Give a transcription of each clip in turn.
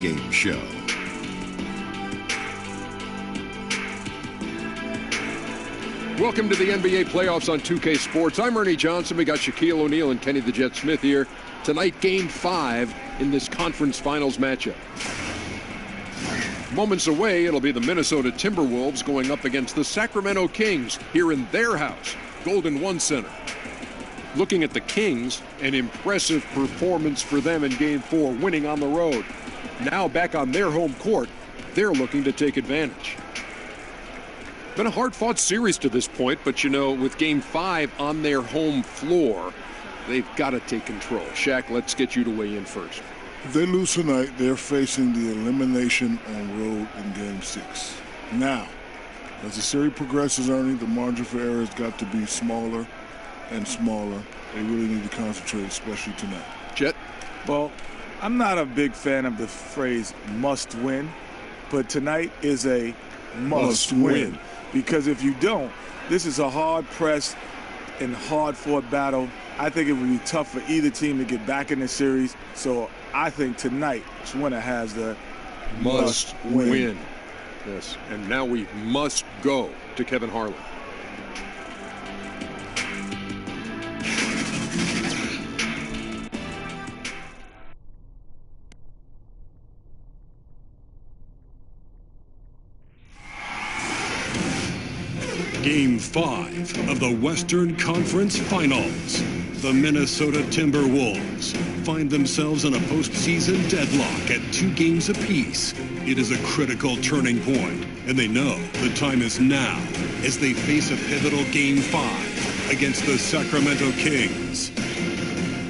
Game show. Welcome to the NBA playoffs on 2K Sports. I'm Ernie Johnson. We got Shaquille O'Neal and Kenny the Jet Smith here. Tonight, Game 5 in this conference finals matchup. Moments away, it'll be the Minnesota Timberwolves going up against the Sacramento Kings here in their house, Golden One Center. Looking at the Kings, an impressive performance for them in Game 4, winning on the road. Now back on their home court, they're looking to take advantage. Been a hard-fought series to this point, but you know, with Game 5 on their home floor, they've got to take control. Shaq, let's get you to weigh in first. If they lose tonight, they're facing the elimination on road in Game 6. Now, as the series progresses, Ernie, the margin for error has got to be smaller and smaller. They really need to concentrate, especially tonight. Jet? Well, I'm not a big fan of the phrase must win, but tonight is a must win. Because if you don't, this is a hard-pressed and hard-fought battle. I think it would be tough for either team to get back in the series. So I think tonight's winner has the must win. Yes, and now we must go to Kevin Harlan. Game 5 of the Western Conference Finals. The Minnesota Timberwolves find themselves in a postseason deadlock at 2 games apiece. It is a critical turning point, and they know the time is now as they face a pivotal Game 5 against the Sacramento Kings.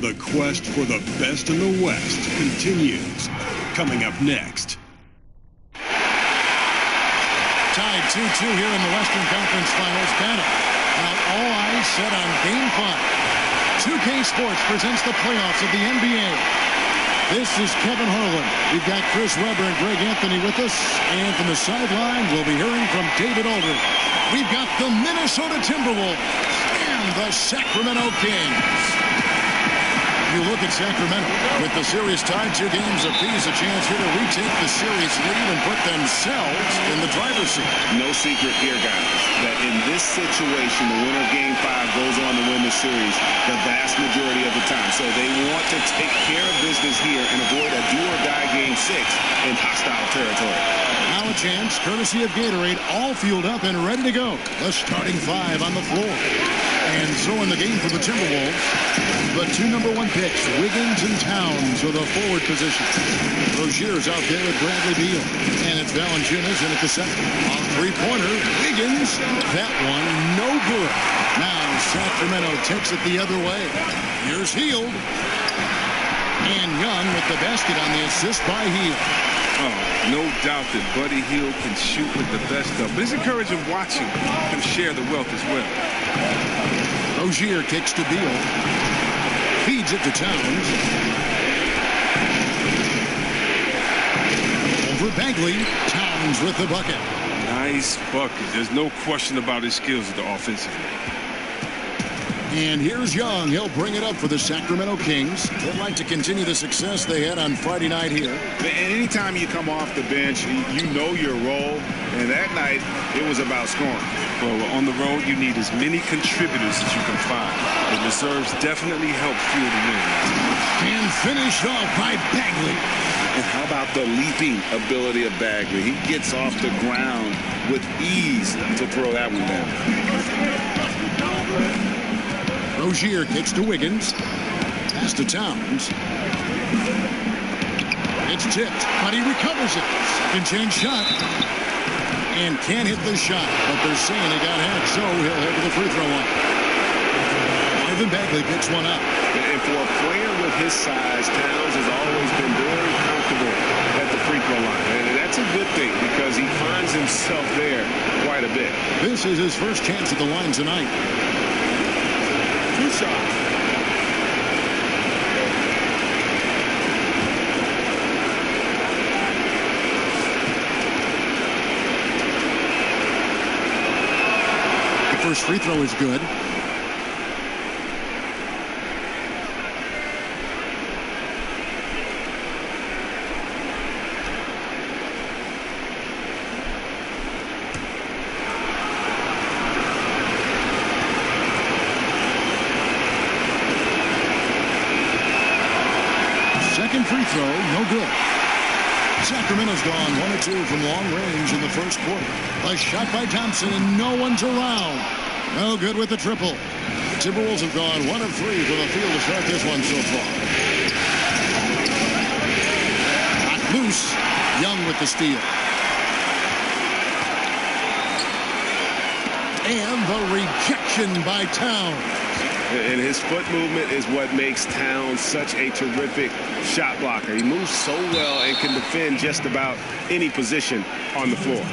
The quest for the best in the West continues. Coming up next. Tied 2-2 here in the Western Conference Finals battle. Now all eyes set on Game 5. 2K Sports presents the playoffs of the NBA. This is Kevin Harlan. We've got Chris Webber and Greg Anthony with us. And from the sideline, we'll be hearing from David Aldridge. We've got the Minnesota Timberwolves and the Sacramento Kings. You look at Sacramento with the series tied 2 games apiece, a chance here to retake the series lead and put themselves in the driver's seat. No secret here, guys, that in this situation, the winner of Game 5 goes on to win the series the vast majority of the time. So they want to take care of business here and avoid a do-or-die Game 6 in hostile territory. Now a chance, courtesy of Gatorade, all fueled up and ready to go. The starting 5 on the floor. And so in the game for the Timberwolves, the 2 #1 picks, Wiggins and Towns, are the forward position. Rozier's out there with Bradley Beal. And it's Valanciunas in at the second. On three-pointer, Wiggins. That one, no good. Now Sacramento takes it the other way. Here's Hield. And Young with the basket on the assist by Hield. Oh, no doubt that Buddy Hield can shoot with the best of. But it's encouraging watching him share the wealth as well. Rozier kicks to Beal. Feeds it to Towns. Over Bagley. Towns with the bucket. Nice bucket. There's no question about his skills at the offensive end. And here's Young. He'll bring it up for the Sacramento Kings. They'd like to continue the success they had on Friday night here. And anytime you come off the bench, you know your role. And that night, it was about scoring. Well, on the road, you need as many contributors as you can find. The reserves definitely help fuel the win. And finished off by Bagley. And how about the leaping ability of Bagley? He gets off the ground with ease to throw that one down. Rozier kicks to Wiggins. Pass to Towns. It's tipped, but he recovers it. Second chance shot. And can't hit the shot, but they're saying he got hacked, so he'll head to the free throw line. Ivan Bagley picks one up. And for a player with his size, Towns has always been very comfortable at the free throw line. And that's a good thing because he finds himself there quite a bit. This is his first chance at the line tonight. 2 shots. The first free throw is good. no good. Sacramento's gone 1-2 from long range in the first quarter. A shot by Thompson, and no one's around. No good with the triple. The Timberwolves have gone 1 of 3 from the field to start this one so far. Got loose. Young with the steal. And the rejection by Towns. And his foot movement is what makes Towns such a terrific shot blocker. He moves so well and can defend just about any position on the floor.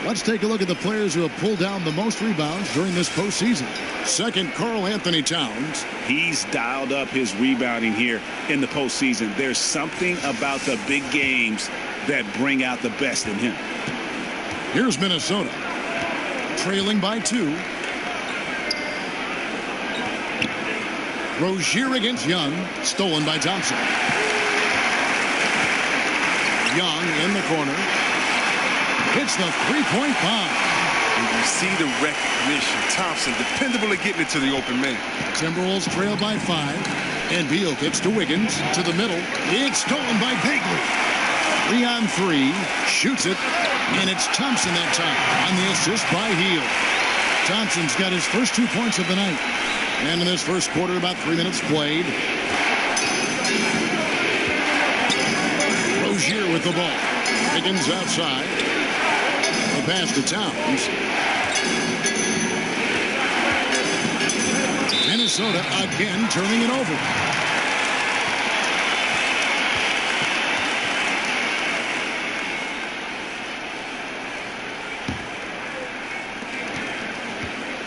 Let's take a look at the players who have pulled down the most rebounds during this postseason. Second, Karl Anthony Towns. He's dialed up his rebounding here in the postseason. There's something about the big games that bring out the best in him. Here's Minnesota, trailing by 2. Rozier against Young, stolen by Thompson. Young in the corner. Hits the three-point bomb. You see the recognition. Thompson, dependable at getting it to the open man. Timberwolves trail by 5. And Beal kicks to Wiggins, to the middle. It's stolen by Bagley. 3 on 3. Shoots it. And it's Thompson that time on the assist by Hield. Thompson's got his first 2 points of the night. And in this first quarter, about 3 minutes played. Rozier with the ball. Wiggins outside. The pass to Towns. Minnesota again turning it over.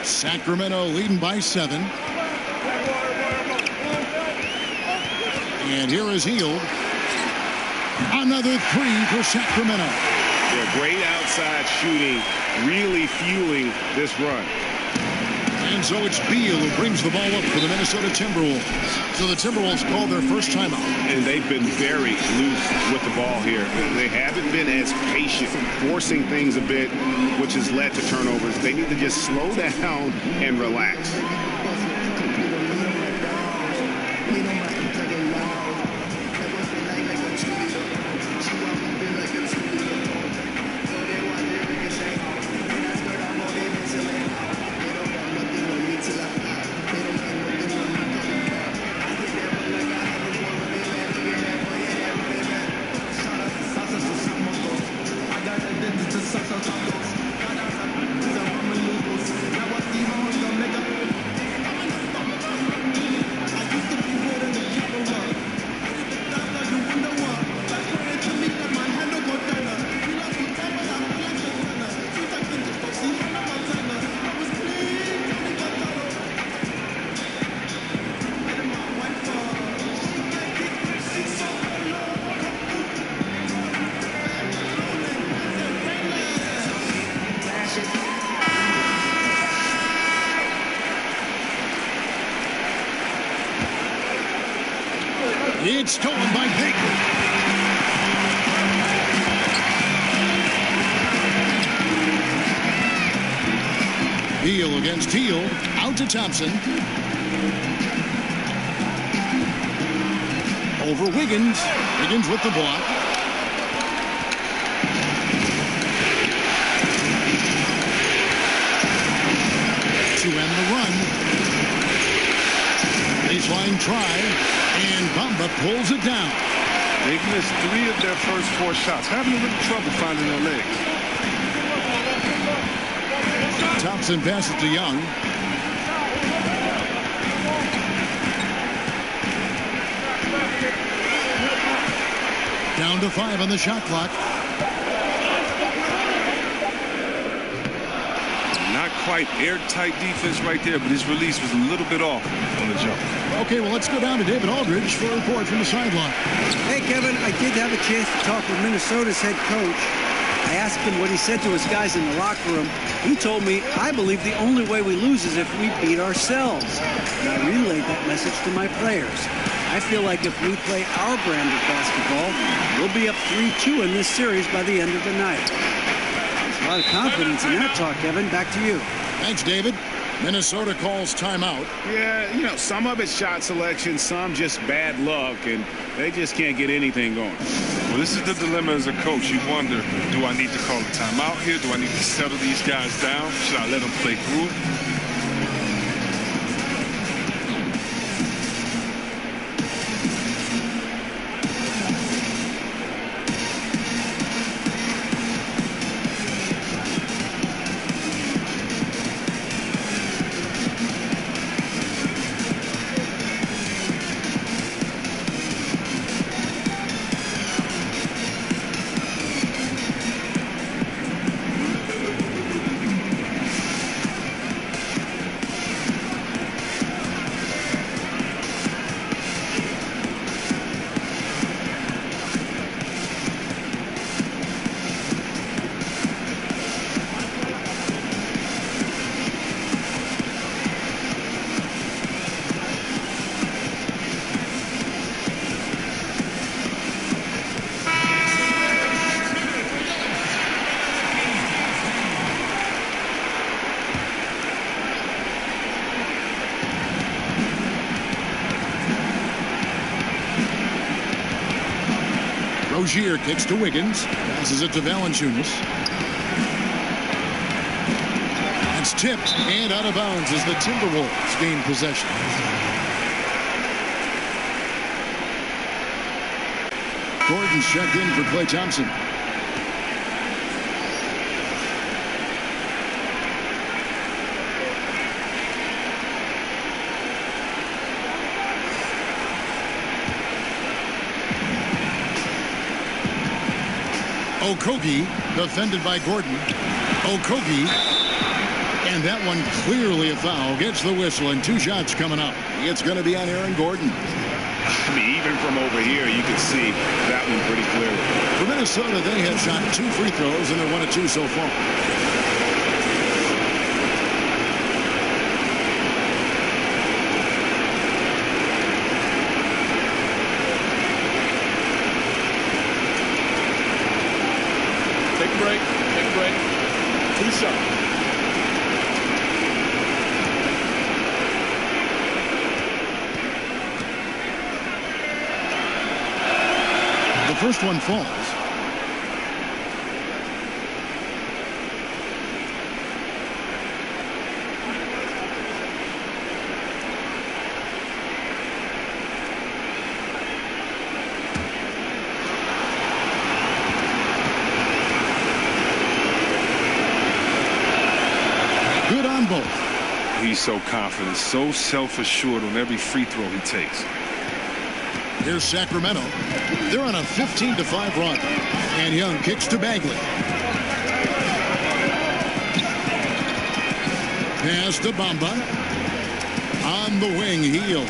Sacramento leading by 7. And here is Hield. Another 3 for Sacramento. Yeah, great outside shooting, really fueling this run. And so it's Beal who brings the ball up for the Minnesota Timberwolves. So the Timberwolves call their first timeout. And they've been very loose with the ball here. They haven't been as patient, forcing things a bit, which has led to turnovers. They need to just slow down and relax. It's stolen by Bagley. Beal against Hield. Out to Thompson. Over Wiggins. Wiggins with the block. To end the run. Baseline try. And Bamba pulls it down. They've missed 3 of their first 4 shots. Having a little trouble finding their legs. Thompson passes to Young. Down to 5 on the shot clock. Not quite airtight defense right there, but his release was a little bit off on the jump. Okay, well, let's go down to David Aldridge for a report from the sideline. Hey, Kevin, I did have a chance to talk with Minnesota's head coach. I asked him what he said to his guys in the locker room. He told me, I believe the only way we lose is if we beat ourselves. And I relayed that message to my players. I feel like if we play our brand of basketball, we'll be up 3-2 in this series by the end of the night. There's a lot of confidence in that talk, Kevin. Back to you. Thanks, David. Minnesota calls timeout. Yeah, you know, some of it's shot selection, some just bad luck, and they just can't get anything going. Well, this is the dilemma as a coach. You wonder, do I need to call a timeout here? Do I need to settle these guys down? Should I let them play through it? Rozier kicks to Wiggins. Passes it to Valanciunas. It's tipped and out of bounds as the Timberwolves gain possession. Gordon's checked in for Klay Thompson. Okogie, defended by Gordon. Okogie, and that one clearly a foul. Gets the whistle, and 2 shots coming up. It's going to be on Aaron Gordon. I mean, even from over here, you can see that one pretty clearly. For Minnesota, they have shot 2 free throws, and they're 1 of 2 so far. Take a break. 2 shots. The first one falls. Good on both. He's so confident, so self-assured on every free throw he takes. Here's Sacramento. They're on a 15-5 run. And Young kicks to Bagley. Pass to Bamba. On the wing, Heel.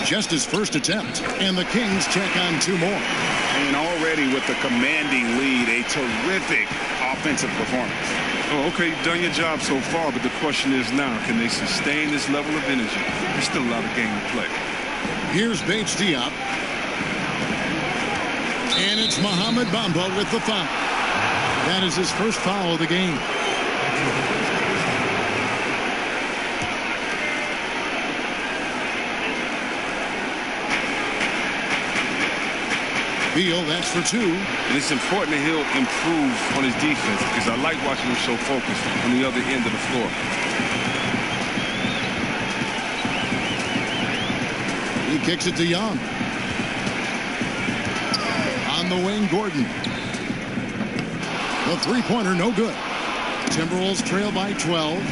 Just his first attempt. And the Kings check on 2 more. And already with the commanding lead, a terrific offensive performance. Oh, okay, you've done your job so far, but the question is now, can they sustain this level of energy? There's still a lot of game to play. Here's Bates Diop. And it's Mohamed Bamba with the foul. That is his first foul of the game. Beal, that's for 2. And it's important that he'll improve on his defense because I like watching him so focused on the other end of the floor. He kicks it to Young. On the wing, Gordon. The 3-pointer, no good. Timberwolves trail by 12.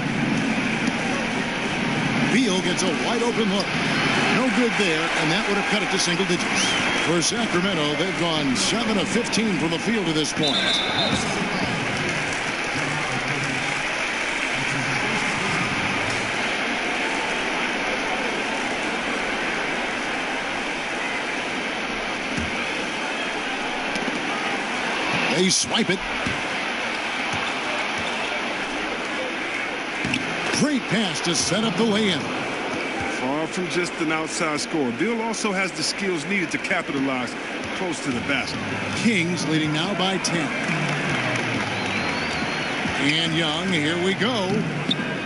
Beal gets a wide open look. No good there, and that would have cut it to single digits. For Sacramento, they've gone 7 of 15 from the field to this point. They swipe it. Great pass to set up the lay-in. Far from just an outside scorer, Bill also has the skills needed to capitalize close to the basket. Kings leading now by 10. And Young, here we go.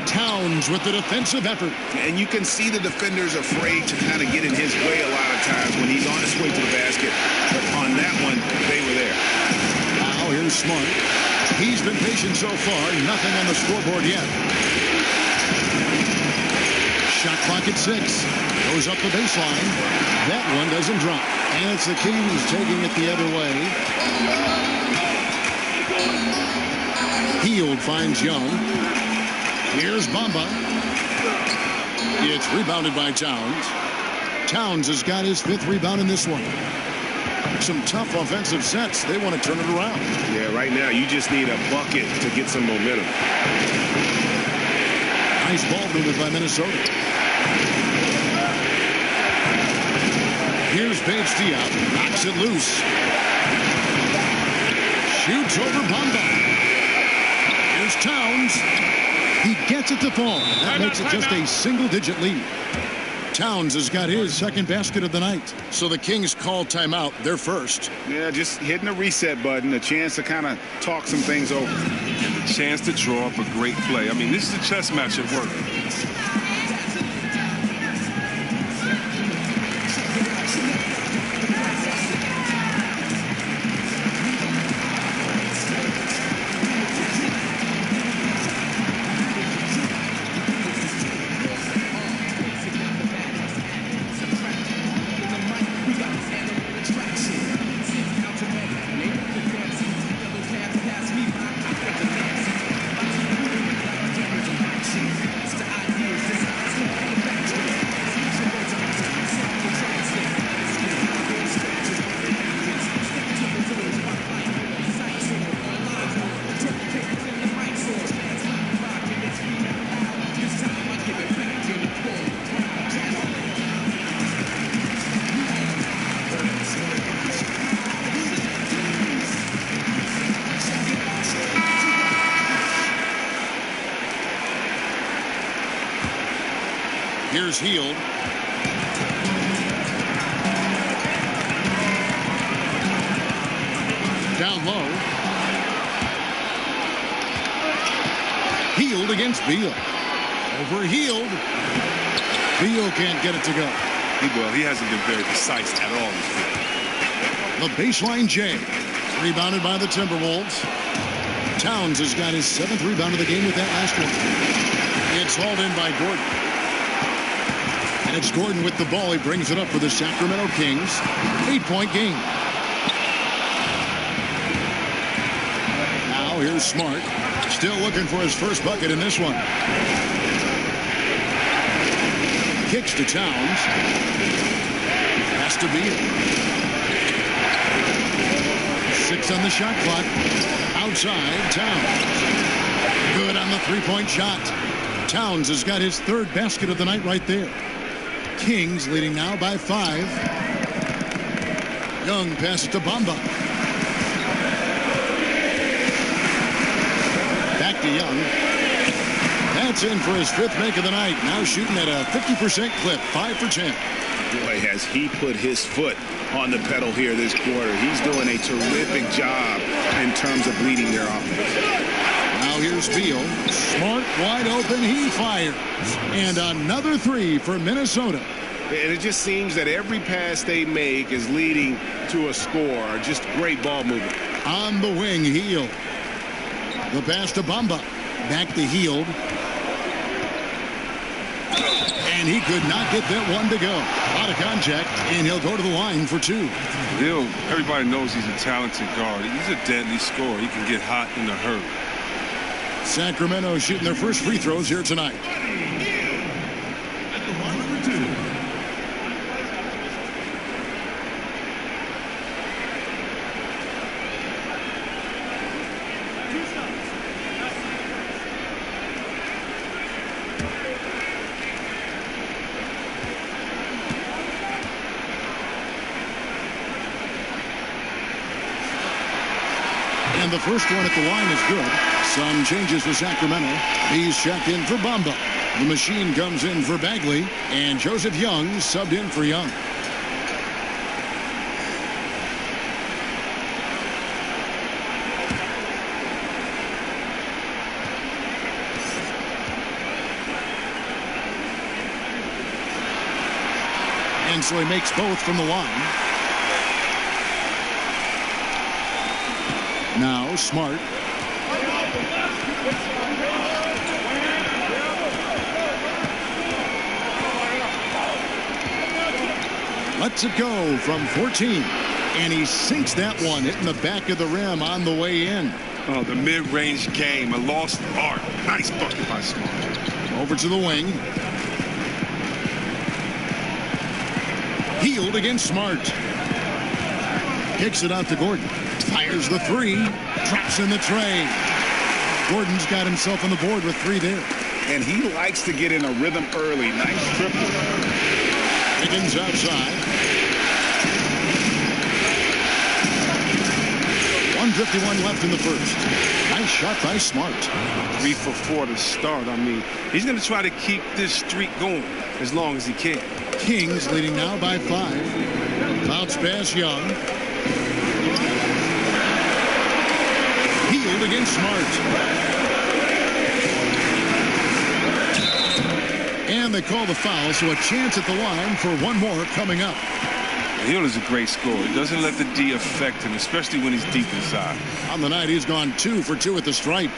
Towns with the defensive effort. And you can see the defenders afraid to kind of get in his way a lot of times when he's on his way to the basket. But on that one, they were there. Now here's Smart. He's been patient so far. Nothing on the scoreboard yet. Shot clock at 6. Goes up the baseline. That one doesn't drop. And it's the Kings taking it the other way. Hield finds Young. Here's Bamba. It's rebounded by Towns. Towns has got his 5th rebound in this one. Some tough offensive sets. They want to turn it around. Yeah, right now you just need a bucket to get some momentum. Nice ball movement by Minnesota. Here's Page Diop. Knocks it loose. Shoots over Bamba. Here's Towns. He gets it to fall. That makes it just a single-digit lead. Towns has got his 2nd basket of the night. So the Kings call timeout. They're first. Yeah, just hitting the reset button, a chance to kind of talk some things over. And the chance to draw up a great play. I mean, this is a chess match at work. Here's Hield. Down low. Hield against Beal. Over Hield. Beal can't get it to go. He hasn't been very precise at all. The baseline J. Rebounded by the Timberwolves. Towns has got his 7th rebound of the game with that last one. It's hauled in by Gordon. And it's Gordon with the ball. He brings it up for the Sacramento Kings. 8-point game. Now here's Smart. Still looking for his first bucket in this one. Kicks to Towns. Has to be it. 6 on the shot clock. Outside, Towns. Good on the 3-point shot. Towns has got his 3rd basket of the night right there. Kings leading now by 5. Young passes to Bamba. Back to Young. That's in for his 5th make of the night. Now shooting at a 50% clip, 5 for 10. Boy, has he put his foot on the pedal here this quarter. He's doing a terrific job in terms of leading their offense. Now here's Beal. Smart wide open. He fires. And another 3 for Minnesota. And it just seems that every pass they make is leading to a score. Just great ball movement. On the wing, Hield. The pass to Bamba. Back to Hield. And he could not get that one to go. A lot of contact, and he'll go to the line for 2. Everybody knows he's a talented guard. He's a deadly scorer. He can get hot in a hurry. Sacramento shooting their first free throws here tonight. And the first one at the line is good. Some changes for Sacramento. He's checked in for Bamba. The machine comes in for Bagley. And Joseph Young subbed in for Young. And so he makes both from the line. Now Smart. Lets it go from 14. And he sinks that one, hitting the back of the rim on the way in. Oh, the mid-range game, a lost art. Nice bucket by Smart. Over to the wing. Healed against Smart. Kicks it out to Gordon. Fires the three. Drops in the tray. Gordon's got himself on the board with 3 there. And he likes to get in a rhythm early. Nice triple. Higgins outside. 1:51 left in the first. Nice shot by Smart. 3 for 4 to start. I mean, he's going to try to keep this streak going as long as he can. Kings leading now by 5. Bounce pass Young. Healed against Smart. And they call the foul, so a chance at the line for one more coming up. Hill is a great scorer. He doesn't let the D affect him, especially when he's deep inside. On the night, he's gone 2 for 2 at the stripe.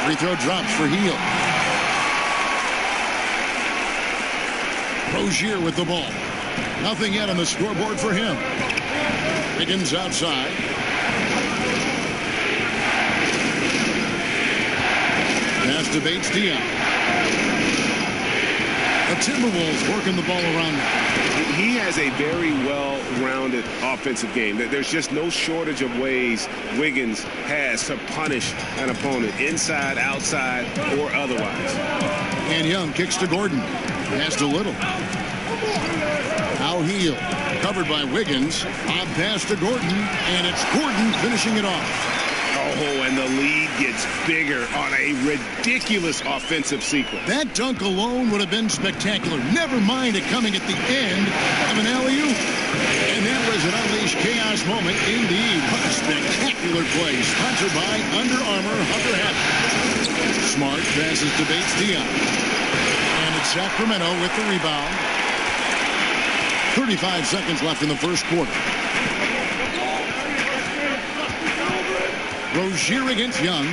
Free throw drops for Hill. Rozier with the ball. Nothing yet on the scoreboard for him. Higgins outside. Pass to Bates-Diop. The Timberwolves working the ball around him. He has a very well-rounded offensive game. There's just no shortage of ways Wiggins has to punish an opponent, inside, outside, or otherwise. And Young kicks to Gordon. Pass to Little. Now Hill, covered by Wiggins. Bob pass to Gordon, and it's Gordon finishing it off. Oh, and the lead gets bigger on a ridiculous offensive sequence. That dunk alone would have been spectacular. Never mind it coming at the end of an alley-oop. And that was an unleashed chaos moment indeed. What a spectacular play. Sponsored by Under Armour Hover Hat. Smart passes to Bates-Diop. And it's Sacramento with the rebound. 35 seconds left in the first quarter. Rozier against Young.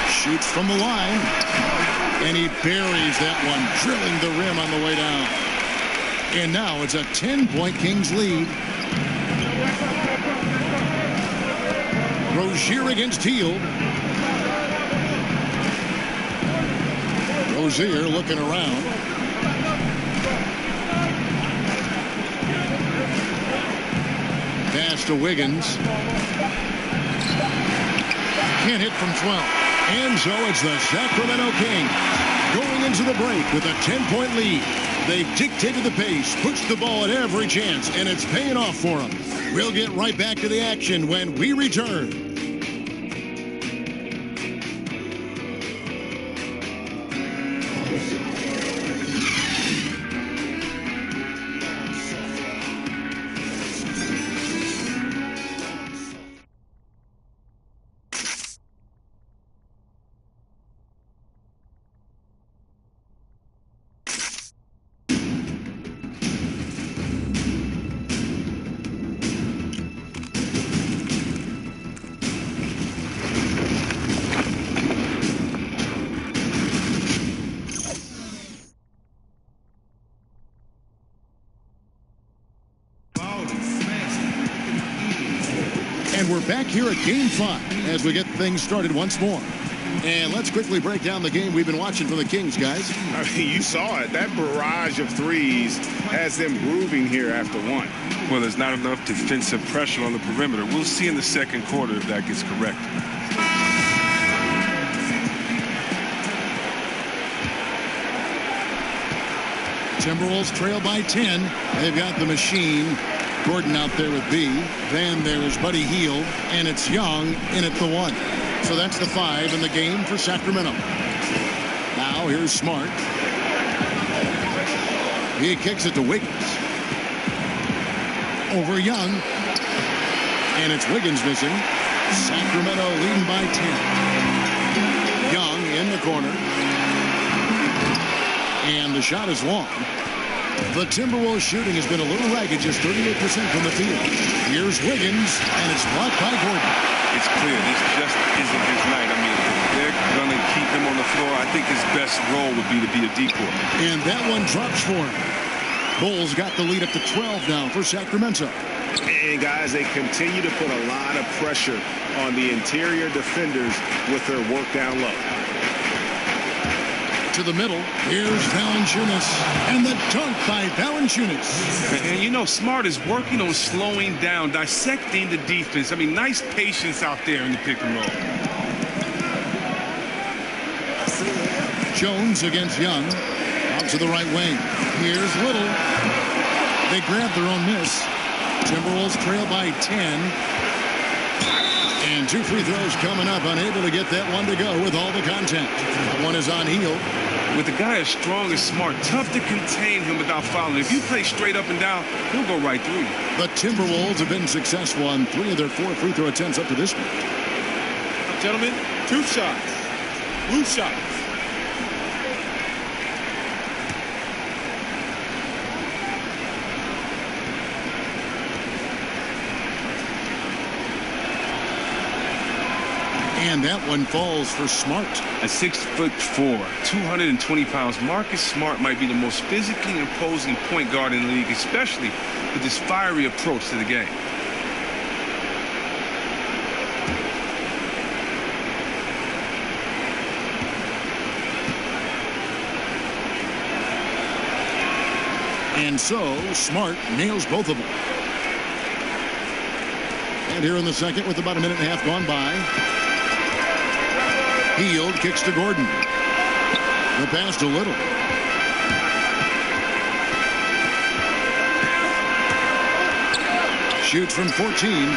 Shoots from the line. And he buries that one, drilling the rim on the way down. And now it's a 10-point Kings lead. Rozier against Hill. Rozier looking around. Pass to Wiggins. Can't hit from 12. And so it's the Sacramento Kings going into the break with a 10-point lead. They've dictated the pace, pushed the ball at every chance, and it's paying off for them. We'll get right back to the action when we return. And we're back here at Game 5 as we get things started once more. And let's quickly break down the game we've been watching from the Kings, guys. I mean, you saw it. That barrage of threes has them grooving here after one. Well, there's not enough defensive pressure on the perimeter. We'll see in the second quarter if that gets correct. Timberwolves trail by 10. They've got the machine Gordon out there with B. Then there's Buddy Hield, and it's Young in at the 1. So that's the 5 in the game for Sacramento. Now here's Smart. He kicks it to Wiggins. Over Young. And it's Wiggins missing. Sacramento leading by 10. Young in the corner. And the shot is long. The Timberwolves shooting has been a little ragged, just 38% from the field. Here's Wiggins, and it's blocked by Gordon. It's clear this just isn't his night. I mean, they're going to keep him on the floor. I think his best role would be to be a decoy. And that one drops for him. Bulls got the lead up to 12 now for Sacramento. And guys, they continue to put a lot of pressure on the interior defenders with their work down low. To the middle, here's Valanciunas, and the dunk by Valanciunas. And you know, Smart is working on slowing down, dissecting the defense. I mean, nice patience out there in the pick and roll. Jones against Young, out to the right wing. Here's Little. They grab their own miss. Timberwolves trail by 10. And 2 free throws coming up, unable to get that one to go with all the contact. That one is on Hield. With a guy as strong as Smart, tough to contain him without fouling. If you play straight up and down, he'll go right through you. The Timberwolves have been successful on 3 of their 4 free throw attempts up to this point. Gentlemen, 2 shots. Blue shots. And that one falls for Smart. At 6'4", 220 pounds, Marcus Smart might be the most physically imposing point guard in the league, especially with his fiery approach to the game. And so Smart nails both of them. And here in the second, with about a minute and a half gone by, Hield kicks to Gordon. The pass to Little. Shoots from 14.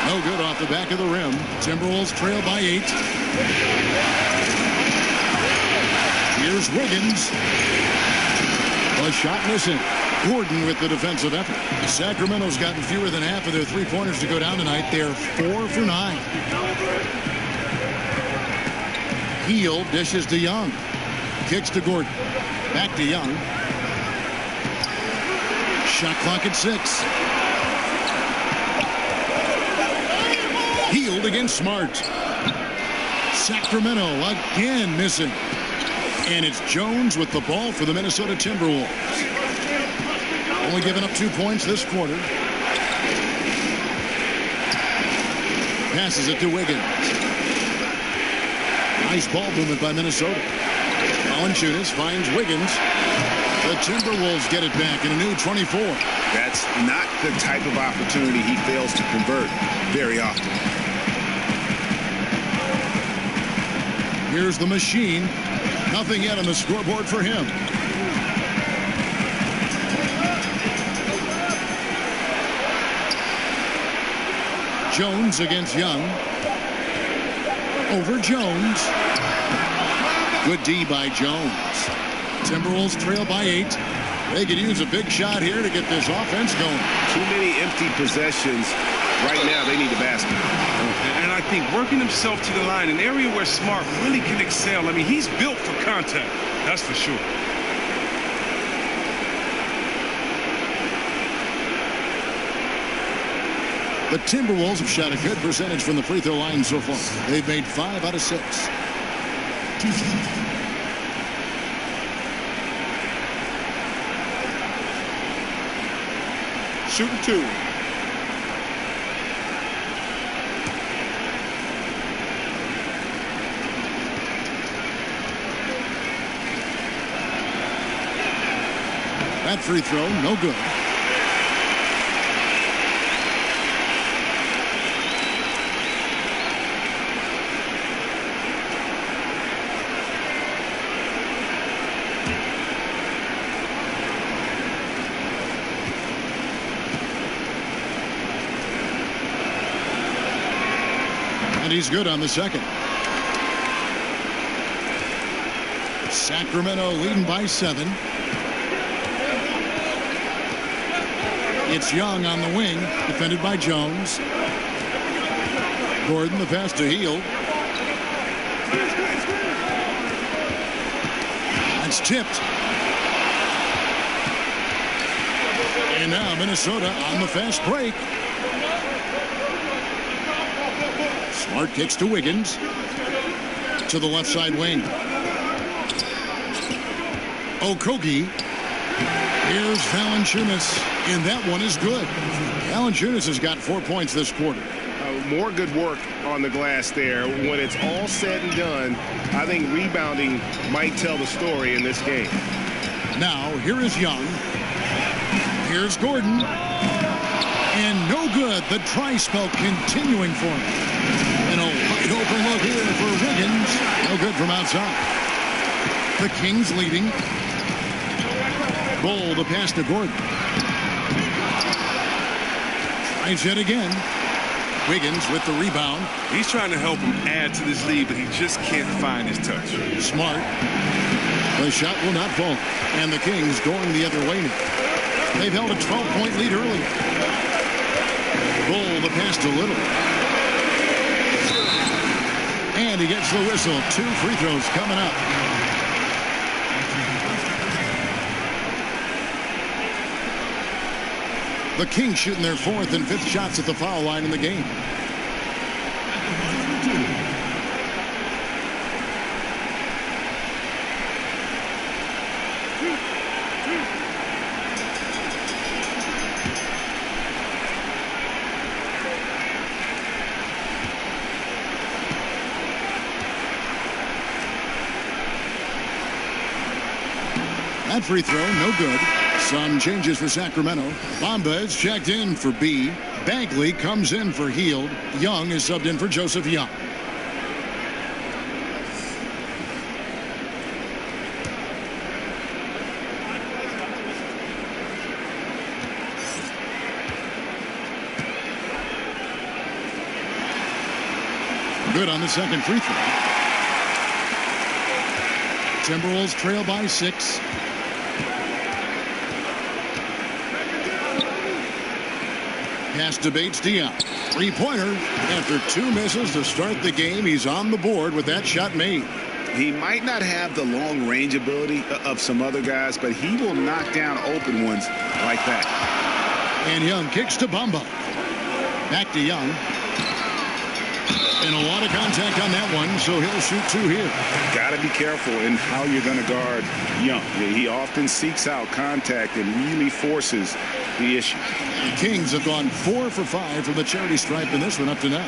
No good off the back of the rim. Timberwolves trail by 8. Here's Wiggins. A shot missing. Gordon with the defensive effort. Sacramento's gotten fewer than half of their three-pointers to go down tonight. They're 4 for 9. Hield dishes to Young. Kicks to Gordon. Back to Young. Shot clock at 6. Hield against Smart. Sacramento again missing. And it's Jones with the ball for the Minnesota Timberwolves. Only giving up 2 points this quarter. Passes it to Wiggins. Nice ball movement by Minnesota. Valanciunas finds Wiggins. The Timberwolves get it back in a new 24. That's not the type of opportunity he fails to convert very often. Here's the machine. Nothing yet on the scoreboard for him. Jones against Young. Over Jones. Good D by Jones. Timberwolves trail by 8. They could use a big shot here to get this offense going. Too many empty possessions. Right now, they need the basket. And I think working himself to the line, an area where Smart really can excel. I mean, he's built for contact. That's for sure. The Timberwolves have shot a good percentage from the free throw line so far. They've made 5 out of 6. Shooting 2. That free throw, no good. And he's good on the second. Sacramento leading by 7. It's Young on the wing, defended by Jones. Gordon, the pass to Hield. It's tipped. And now Minnesota on the fast break. Smart kicks to Wiggins. To the left side wing. Okogie. Here's Valanciunas. And that one is good. Valanciunas has got 4 points this quarter. More good work on the glass there. When it's all said and done, I think rebounding might tell the story in this game. Now, here is Young. Here's Gordon. And no good. The dry spell continuing for him. And a wide open look here for Wiggins. No good from outside. The Kings leading. Bull, the pass to Gordon. Tries it again. Wiggins with the rebound. He's trying to help him add to this lead, but he just can't find his touch. Smart. The shot will not fall. And the Kings going the other way now. They've held a 12-point lead early. Bull, the pass to Little. And he gets the whistle. 2 free throws coming up. The Kings shooting their 4th and 5th shots at the foul line in the game. That free throw, no good. Some changes for Sacramento. Bamba is checked in for B. Bagley comes in for Hield. Young is subbed in for Joseph Young. Good on the second free throw. Timberwolves trail by 6. Pass to Bates Diop. 3-pointer. After 2 misses to start the game, he's on the board with that shot made. He might not have the long range ability of some other guys, but he will knock down open ones like that. And Young kicks to Bamba. Back to Young. And a lot of contact on that one, so he'll shoot 2 here. Got to be careful in how you're going to guard Young. He often seeks out contact and really forces the issue. The Kings have gone 4 for 5 from the charity stripe in this one up to now.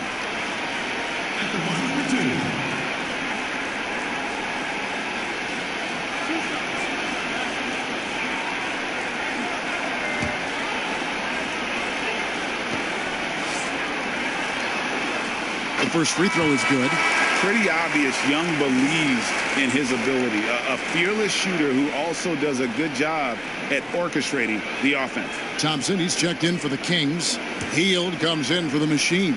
The first free throw is good. Pretty obvious Young believes in his ability. A fearless shooter who also does a good job at orchestrating the offense. Thompson, he's checked in for the Kings. Hield comes in for the Machine.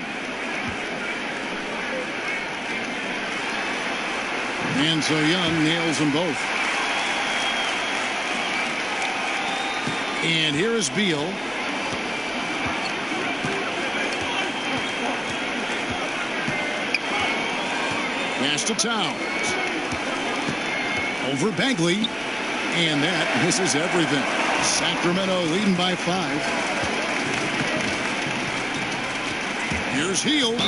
And so Young nails them both. And here is Beal. Pass to Towns. Over Bagley. And that misses everything. Sacramento leading by 5. Here's Hield.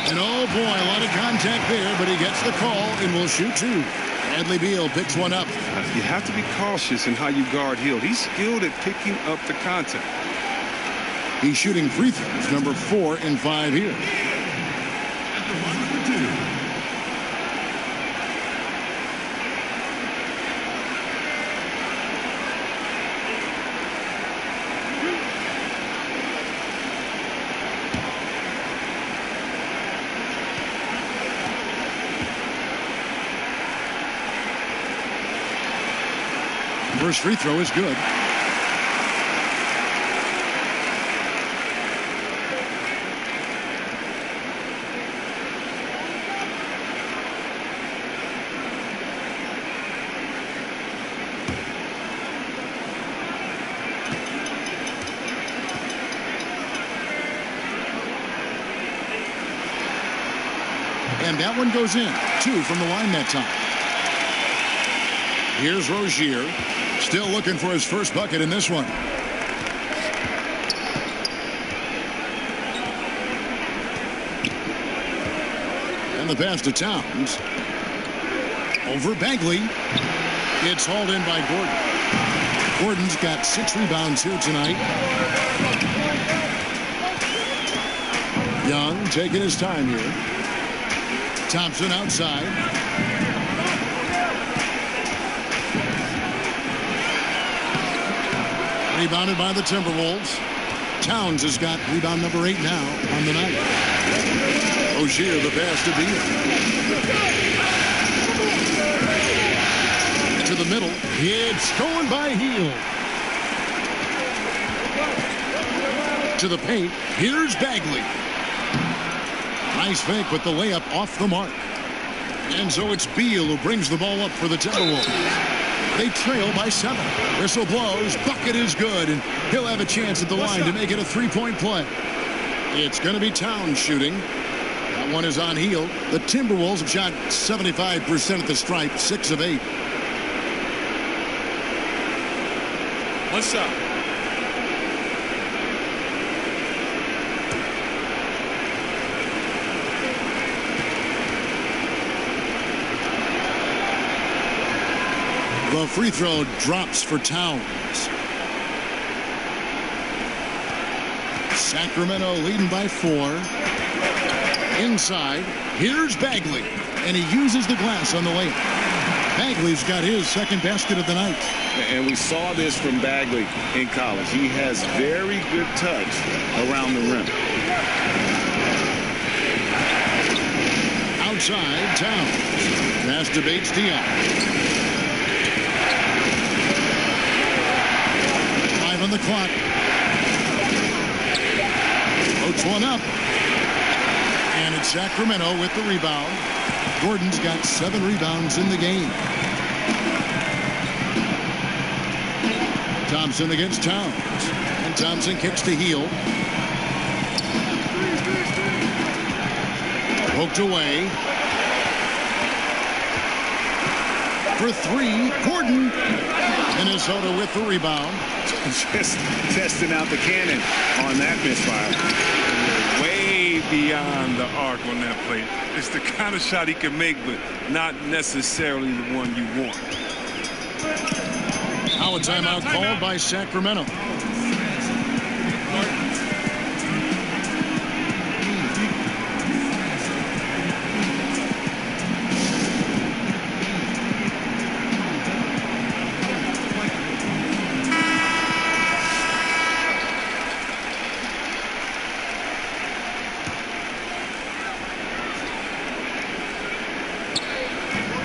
And oh boy, a lot of contact there, but he gets the call and will shoot 2. Bradley Beal picks one up. You have to be cautious in how you guard Hield. He's skilled at picking up the contact. He's shooting free throws, number 4 and 5 here. First free throw is good. That one goes in. 2 from the line that time. Here's Rozier. Still looking for his first bucket in this one. And the pass to Towns. Over Bagley. It's hauled in by Gordon. Gordon's got 6 rebounds here tonight. Young taking his time here. Thompson outside. Rebounded by the Timberwolves. Towns has got rebound number 8 now on the night. Rozier, the pass to Beal. To the middle. It's stolen by Hield. To the paint. Here's Bagley. Nice fake, but the layup off the mark. And so it's Beal who brings the ball up for the Timberwolves. They trail by 7. Whistle blows. Bucket is good, and he'll have a chance at the line to make it a 3-point play. It's going to be Towns shooting. That one is on Hield. The Timberwolves have shot 75% at the stripe, 6 of 8. One shot. The free throw drops for Towns. Sacramento leading by 4. Inside, here's Bagley, and he uses the glass on the layup. Bagley's got his second basket of the night. And we saw this from Bagley in college. He has very good touch around the rim. Outside, Towns. Pass to Bates Diop. 5 on the clock. Floats one up. And it's Sacramento with the rebound. Gordon's got 7 rebounds in the game. Thompson against Towns. And Thompson kicks to Hield. Poked away. For 3, Gordon. Minnesota with the rebound. Just testing out the cannon on that misfire. Way beyond the arc on that play. It's the kind of shot he can make, but not necessarily the one you want. Now a timeout called by Sacramento.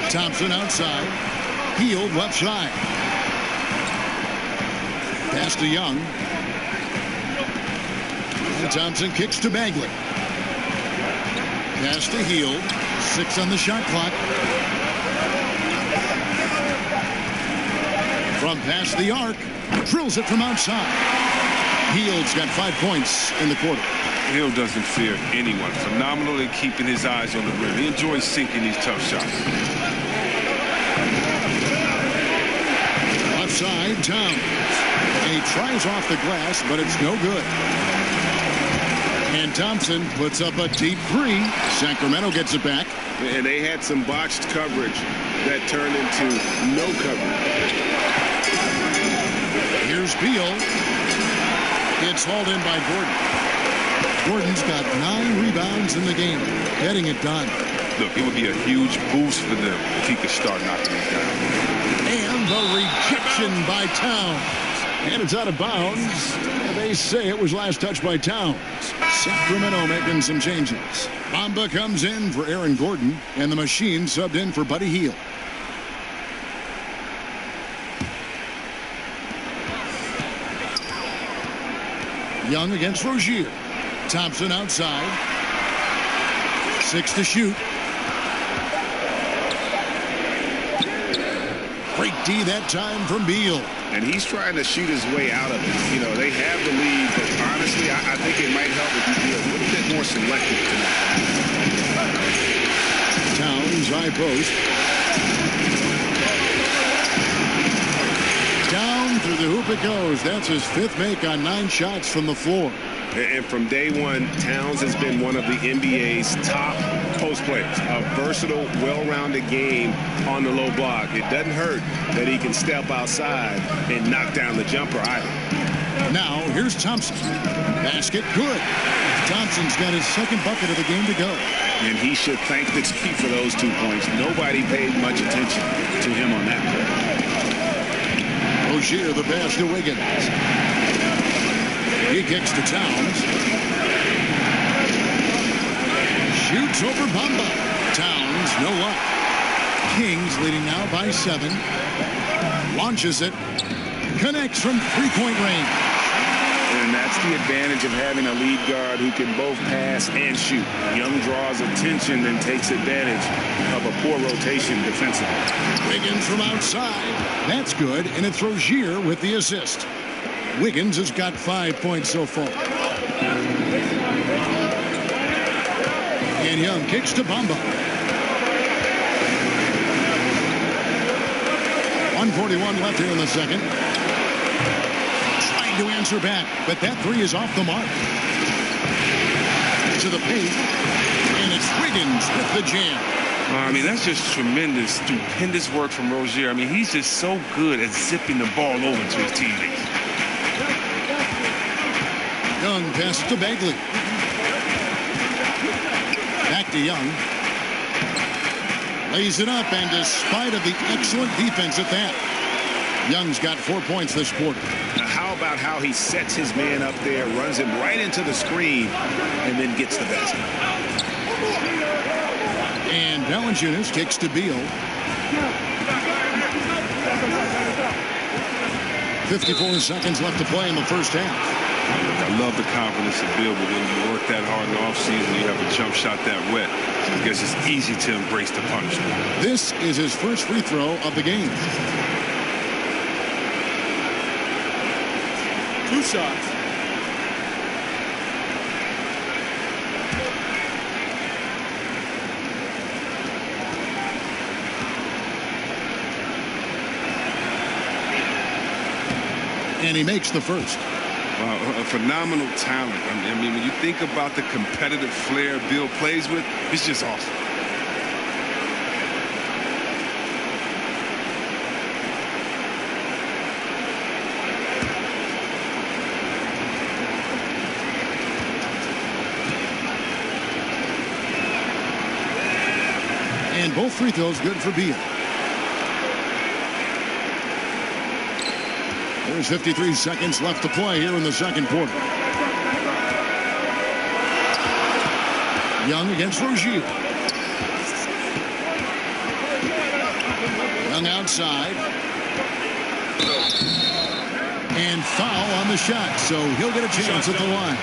Thompson outside. Hield left side. Pass to Young. And Thompson kicks to Bagley. Pass to Hield. 6 on the shot clock. From past the arc. Drills it from outside. Hield's got 5 points in the quarter. Hield doesn't fear anyone. Phenomenal at keeping his eyes on the rim. He enjoys sinking these tough shots. Outside, Towns. And he tries off the glass, but it's no good. And Thompson puts up a deep 3. Sacramento gets it back. And they had some botched coverage that turned into no coverage. Here's Beal. It's hauled in by Gordon. Gordon's got 9 rebounds in the game, getting it done. Look, it would be a huge boost for them if he could start knocking it down. And the rejection by Towns. And it's out of bounds. They say it was last touched by Towns. Sacramento making some changes. Bamba comes in for Aaron Gordon, and the machine subbed in for Buddy Hield. Young against Rozier. Thompson outside. 6 to shoot. Great D that time from Beal. And he's trying to shoot his way out of it. You know, they have the lead, but honestly, I think it might help if you be a little bit more selective tonight. Kings high post. Down through the hoop it goes. That's his 5th make on 9 shots from the floor. And from day one, Towns has been one of the NBA's top post players. A versatile, well-rounded game on the low block. It doesn't hurt that he can step outside and knock down the jumper either. Now, here's Thompson. Basket good. Thompson's got his 2nd bucket of the game to go. And he should thank the team for those 2 points. Nobody paid much attention to him on that play. Rozier, the pass to Wiggins. He kicks to Towns. Shoots over Bamba. Towns, no luck. Kings leading now by 7. Launches it. Connects from 3-point range. And that's the advantage of having a lead guard who can both pass and shoot. Young draws attention and takes advantage of a poor rotation defensively. Wiggins from outside. That's good, and it's Rozier with the assist. Wiggins has got 5 points so far. And Young kicks to Bamba. 1:41 left here in the second. Trying to answer back, but that 3 is off the mark. To the paint, and it's Wiggins with the jam. I mean, that's just tremendous, stupendous work from Rozier. I mean, he's just so good at zipping the ball over to his teammates. Young passes to Bagley. Back to Young. Lays it up, and despite of the excellent defense at that, Young's got 4 points this quarter. Now, how about how he sets his man up there, runs him right into the screen, and then gets the basket. And Valanciunas kicks to Beal. 54 seconds left to play in the first half. I love the confidence of Bill, but when you work that hard in the offseason, you have a jump shot that wet. I guess it's easy to embrace the punishment. This is his first free throw of the game. 2 shots. And he makes the first. Wow, a phenomenal talent. I mean, when you think about the competitive flair Bill plays with, it's just awesome. And both free throws good for Beal. There's 53 seconds left to play here in the second quarter. Young against Rozier. Young outside. And foul on the shot, so he'll get a chance at the line.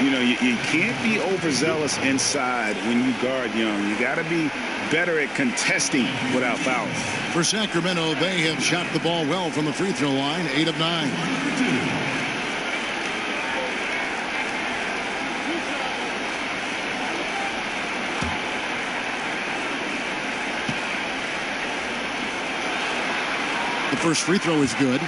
You know, you can't be overzealous inside when you guard Young. You got to be better at contesting without fouling. For Sacramento, they have shot the ball well from the free throw line, 8 of 9. The first free throw is good.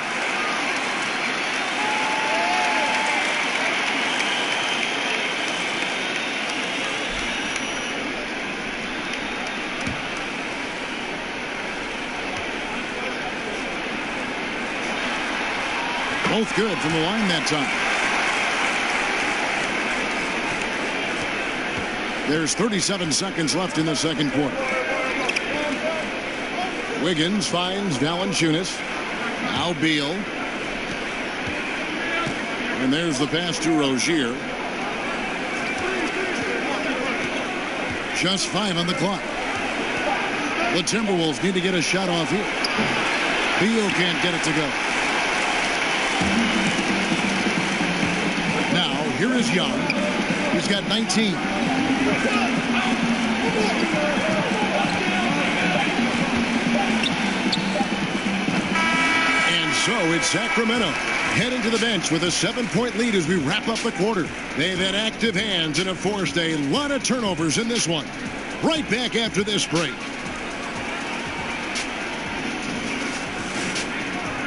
Both good from the line that time. There's 37 seconds left in the second quarter. Wiggins finds Valanciunas. Now Beal. And there's the pass to Rozier. Just 5 on the clock. The Timberwolves need to get a shot off here. Beal can't get it to go. Now, here is Young. He's got 19. And so it's Sacramento heading to the bench with a 7-point lead as we wrap up the quarter. They've had active hands and have forced a lot of turnovers in this one. Right back after this break.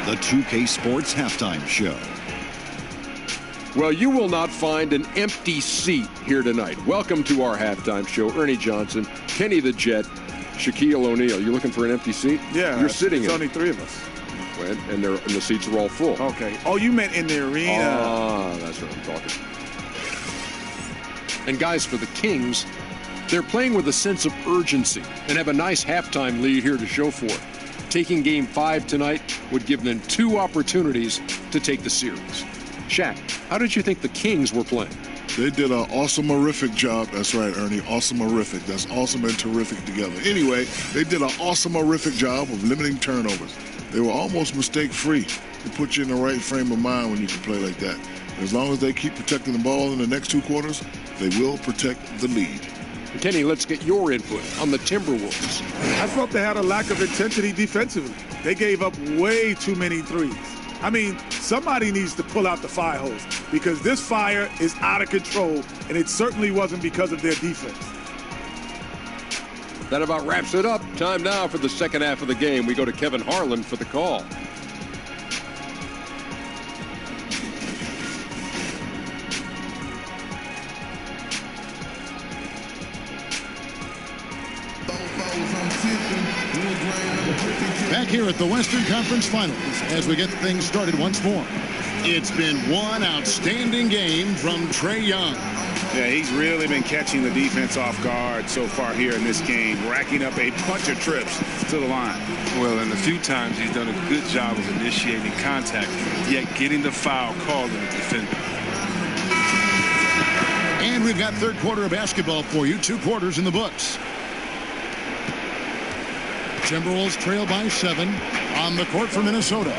the 2K Sports Halftime Show. Well, you will not find an empty seat here tonight. Welcome to our halftime show. Ernie Johnson, Kenny the Jet, Shaquille O'Neal. You looking for an empty seat? Yeah. You're sitting in. There's only 3 of us. And the seats are all full. Okay. Oh, you meant in the arena. Ah, that's what I'm talking. And guys, for the Kings, they're playing with a sense of urgency and have a nice halftime lead here to show for it. Taking Game 5 tonight would give them 2 opportunities to take the series. Shaq, how did you think the Kings were playing? They did an awesome-erific job. That's right, Ernie. Awesome-erific. That's awesome and terrific together. Anyway, they did an awesome-erific job of limiting turnovers. They were almost mistake-free. It puts you in the right frame of mind when you can play like that. As long as they keep protecting the ball in the next 2 quarters, they will protect the lead. Kenny, let's get your input on the Timberwolves. I felt they had a lack of intensity defensively. They gave up way too many threes. I mean, somebody needs to pull out the fire hose because this fire is out of control, and it certainly wasn't because of their defense. That about wraps it up. Time now for the second half of the game. We go to Kevin Harlan for the call. Back here at the Western Conference Finals as we get things started once more. It's been one outstanding game from Trae Young. Yeah, he's really been catching the defense off guard so far here in this game, racking up a bunch of trips to the line. Well, and a few times he's done a good job of initiating contact, yet getting the foul called on the defender. And we've got third quarter of basketball for you. 2 quarters in the books. Timberwolves trail by 7 on the court for Minnesota.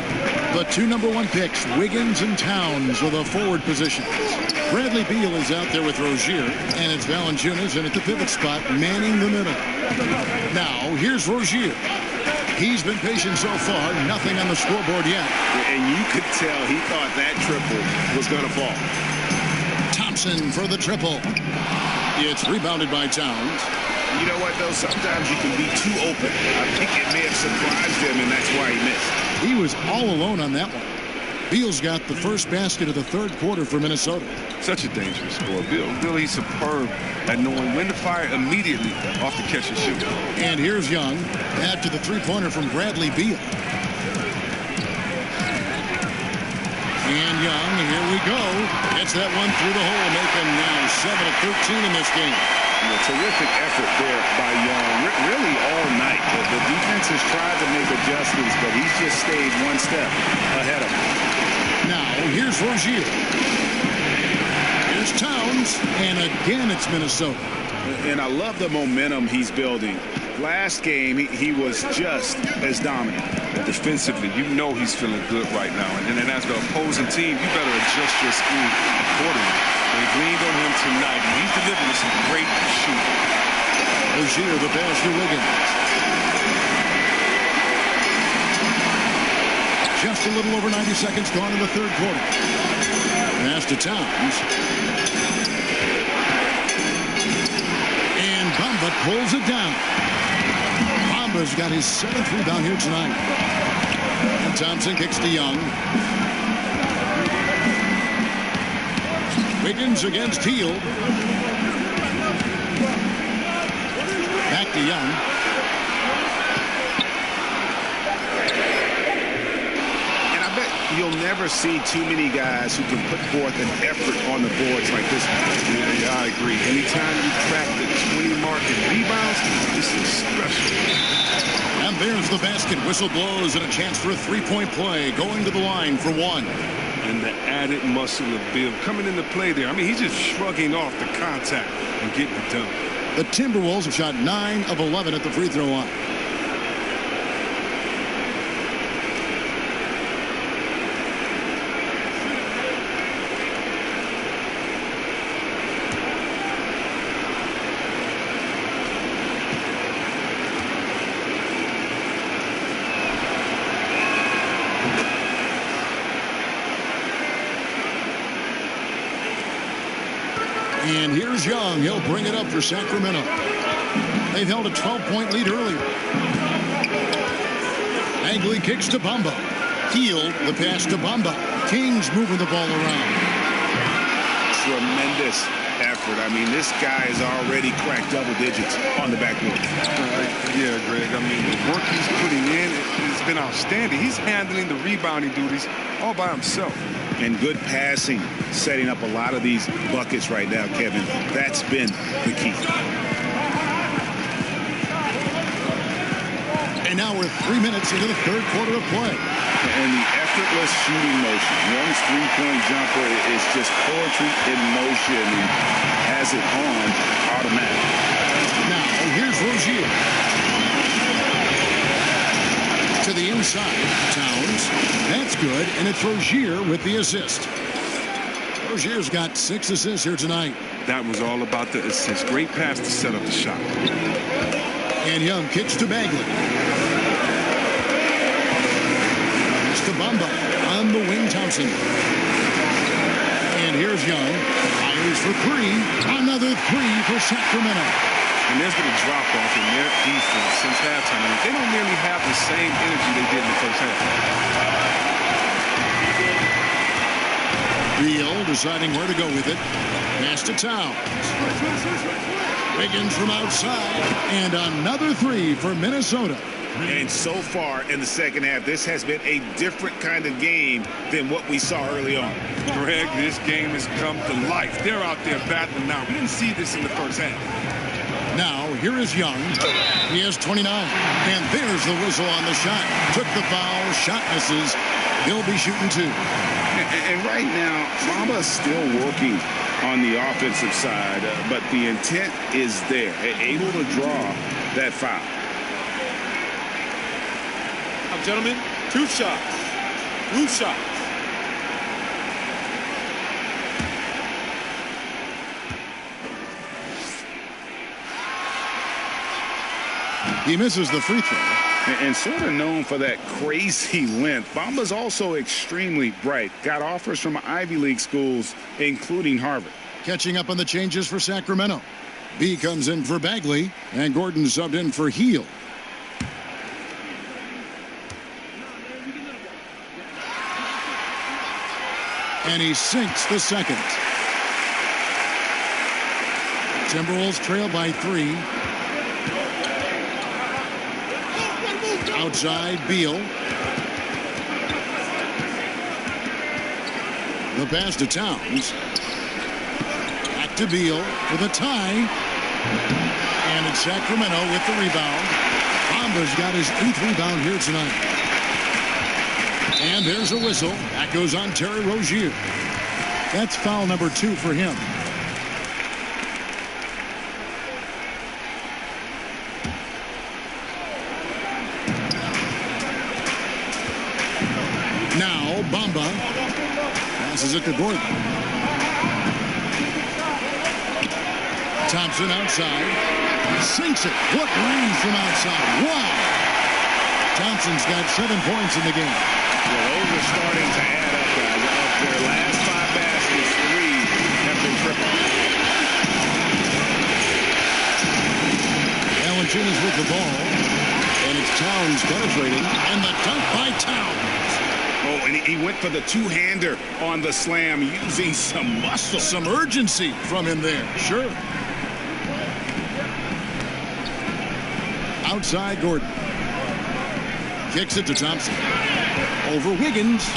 The 2 number 1 picks, Wiggins and Towns, with the forward positions. Bradley Beal is out there with Rozier, and it's Valanciunas in at the pivot spot, manning the middle. Now, here's Rozier. He's been patient so far, nothing on the scoreboard yet. And you could tell he thought that triple was going to fall. Thompson for the triple. It's rebounded by Towns. You know what, though? Sometimes you can be too open. I think it may have surprised him, and that's why he missed. He was all alone on that one. Beal's got the first basket of the third quarter for Minnesota. Such a dangerous scorer. Bill, he's superb at knowing when to fire immediately off the catch and shoot. And here's Young after the three-pointer from Bradley Beal. And Young, here we go. Gets that one through the hole, making now 7 of 13 in this game. A terrific effort there by Young, really all night. The defense has tried to make adjustments, but he's just stayed one step ahead of him. Now, here's Rozier. Here's Towns, and again it's Minnesota. And I love the momentum he's building. Last game, he was just as dominant. But defensively, you know he's feeling good right now. And then as the opposing team, you better adjust your scheme accordingly. They leaned on him tonight, and he's delivering some great shooting. Rozier, the pass to Wiggins. Just a little over 90 seconds gone in the third quarter. Pass to Towns. And Bamba pulls it down. Bamba's got his 7th rebound here tonight. And Thompson kicks to Young. Wiggins against Hield. Back to Young. And I bet you'll never see too many guys who can put forth an effort on the boards like this one. Yeah, I agree. Anytime you crack the 20 mark in rebounds, this is special. And there's the basket. Whistle blows and a chance for a three-point play. Going to the line for 1. And the added muscle of Bill coming into play there. I mean, he's just shrugging off the contact and getting it done. The Timberwolves have shot 9 of 11 at the free throw line. And here's Young. He'll bring it up for Sacramento. They've held a 12-point lead earlier. Bagley kicks to Bamba. Healed the pass to Bamba. Kings moving the ball around. Tremendous effort. I mean, this guy has already cracked double digits on the backboard. Yeah, Greg. I mean, the work he's putting in has been outstanding. He's handling the rebounding duties all by himself. And good passing, setting up a lot of these buckets right now, Kevin. That's been the key. And now we're 3 minutes into the third quarter of play. And the effortless shooting motion. Young's three-point jumper is just poetry in motion and has it on automatic. Now, here's Rozier. To the inside. Towns. That's good, and it's Rozier with the assist. Rozier's got 6 assists here tonight. That was all about the assist. Great pass to set up the shot. And Young kicks to Bagley. It's to Bamba on the wing. Thompson. And here's Young. Fires for 3. Another 3 for Sacramento. And there's been a drop-off in their defense since halftime. I mean, they don't nearly have the same energy they did in the first half. Beal deciding where to go with it. Pass to Towns. Wiggins from outside. And another 3 for Minnesota. And so far in the second half, this has been a different kind of game than what we saw early on. Greg, this game has come to life. They're out there battling now. We didn't see this in the first half. Now, here is Young. He has 29. And there's the whistle on the shot. Took the foul. Shot misses. He'll be shooting 2. And right now, Bamba is still working on the offensive side, but the intent is there, able to draw that foul. Now, gentlemen, 2 shots. 2 shots. He misses the free throw. And sort of known for that crazy length, Bamba's also extremely bright. Got offers from Ivy League schools, including Harvard. Catching up on the changes for Sacramento. B comes in for Bagley, and Gordon subbed in for Heel. And he sinks the second. Timberwolves trail by 3. Outside, Beal. The pass to Towns. Back to Beal with a tie. And it's Sacramento with the rebound. Bamba's got his 8th rebound here tonight. And there's a whistle. That goes on Terry Rozier. That's foul number 2 for him. Now, Bamba passes it to Gordon. Thompson outside. Sinks it. What range from outside. Wow. Thompson's got 7 points in the game. Well, those are starting to add up, guys. Of their last 5 baskets, 3 have been triple. Valanciunas with the ball. And it's Towns penetrating. And the dunk by Towns. Oh, and he went for the two-hander on the slam, using some muscle. Some urgency from him there. Sure. Outside Gordon. Kicks it to Thompson. Over Wiggins.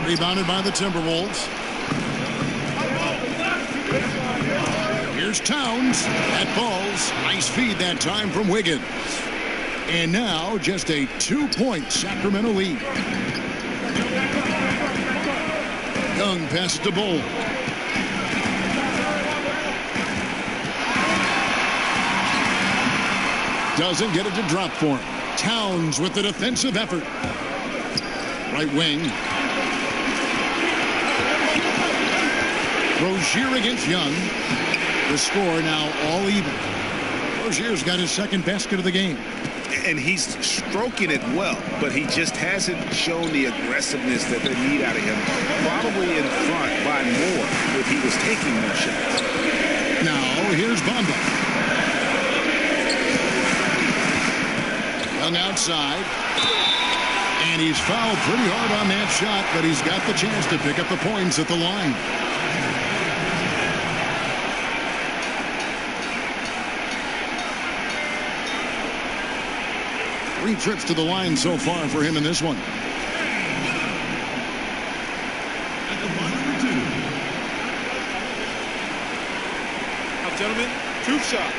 Rebounded by the Timberwolves. Here's Towns. That falls. Nice feed that time from Wiggins. And now just a 2-point Sacramento lead. Young passes to Bull. Doesn't get it to drop for him. Towns with the defensive effort. Right wing. Rozier against Young. The score now all even. Rozier's got his 2nd basket of the game. And he's stroking it well, but he just hasn't shown the aggressiveness that they need out of him. Probably in front by more if he was taking more shots. Now, here's Bamba. Young outside. And he's fouled pretty hard on that shot, but he's got the chance to pick up the points at the line. Three trips to the line so far for him in this one. Now, gentlemen, 2 shots.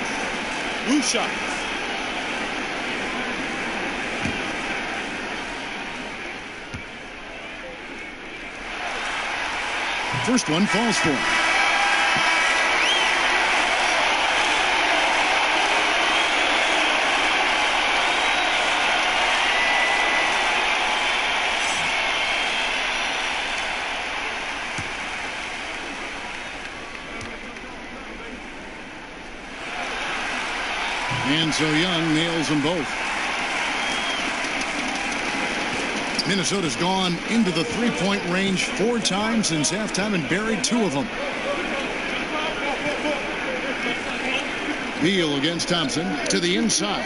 Blue shots. First one falls for him. And so Young nails them both. Minnesota's gone into the three-point range 4 times since halftime and buried 2 of them. Beal against Thompson to the inside.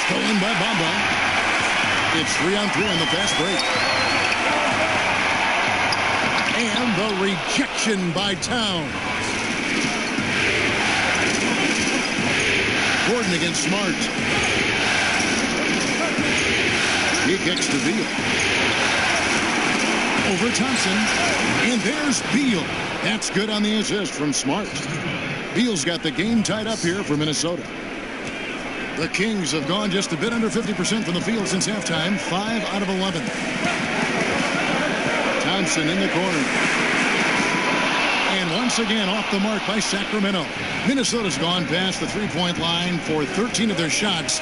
Stolen by Bamba. It's 3-on-3 on the fast break. And the rejection by Towns. Gordon against Smart. He kicks to Beal. Over Thompson. And there's Beal. That's good on the assist from Smart. Beal's got the game tied up here for Minnesota. The Kings have gone just a bit under 50% from the field since halftime. 5 out of 11. Thompson in the corner. And once again off the mark by Sacramento. Minnesota's gone past the three-point line for 13 of their shots.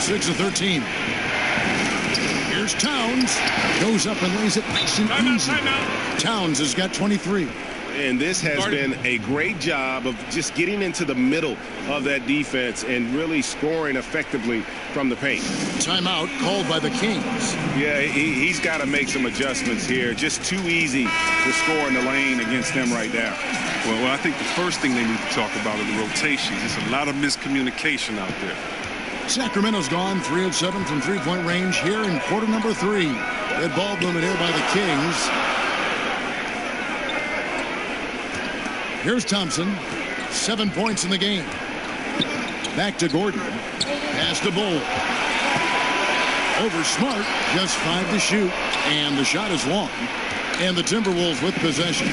6 of 13. Here's Towns. Goes up and lays it nice and easy. Towns has got 23. And this has been a great job of just getting into the middle of that defense and really scoring effectively from the paint. Timeout called by the Kings. Yeah, he's got to make some adjustments here. Just too easy to score in the lane against them right now. Well, I think the first thing they need to talk about are the rotations. There's a lot of miscommunication out there. Sacramento's gone 3 of 7 from three-point range here in quarter number 3. Red ball movement here by the Kings. Here's Thompson. 7 points in the game. Back to Gordon. Pass to Bull. Over Smart. Just 5 to shoot. And the shot is long. And the Timberwolves with possession.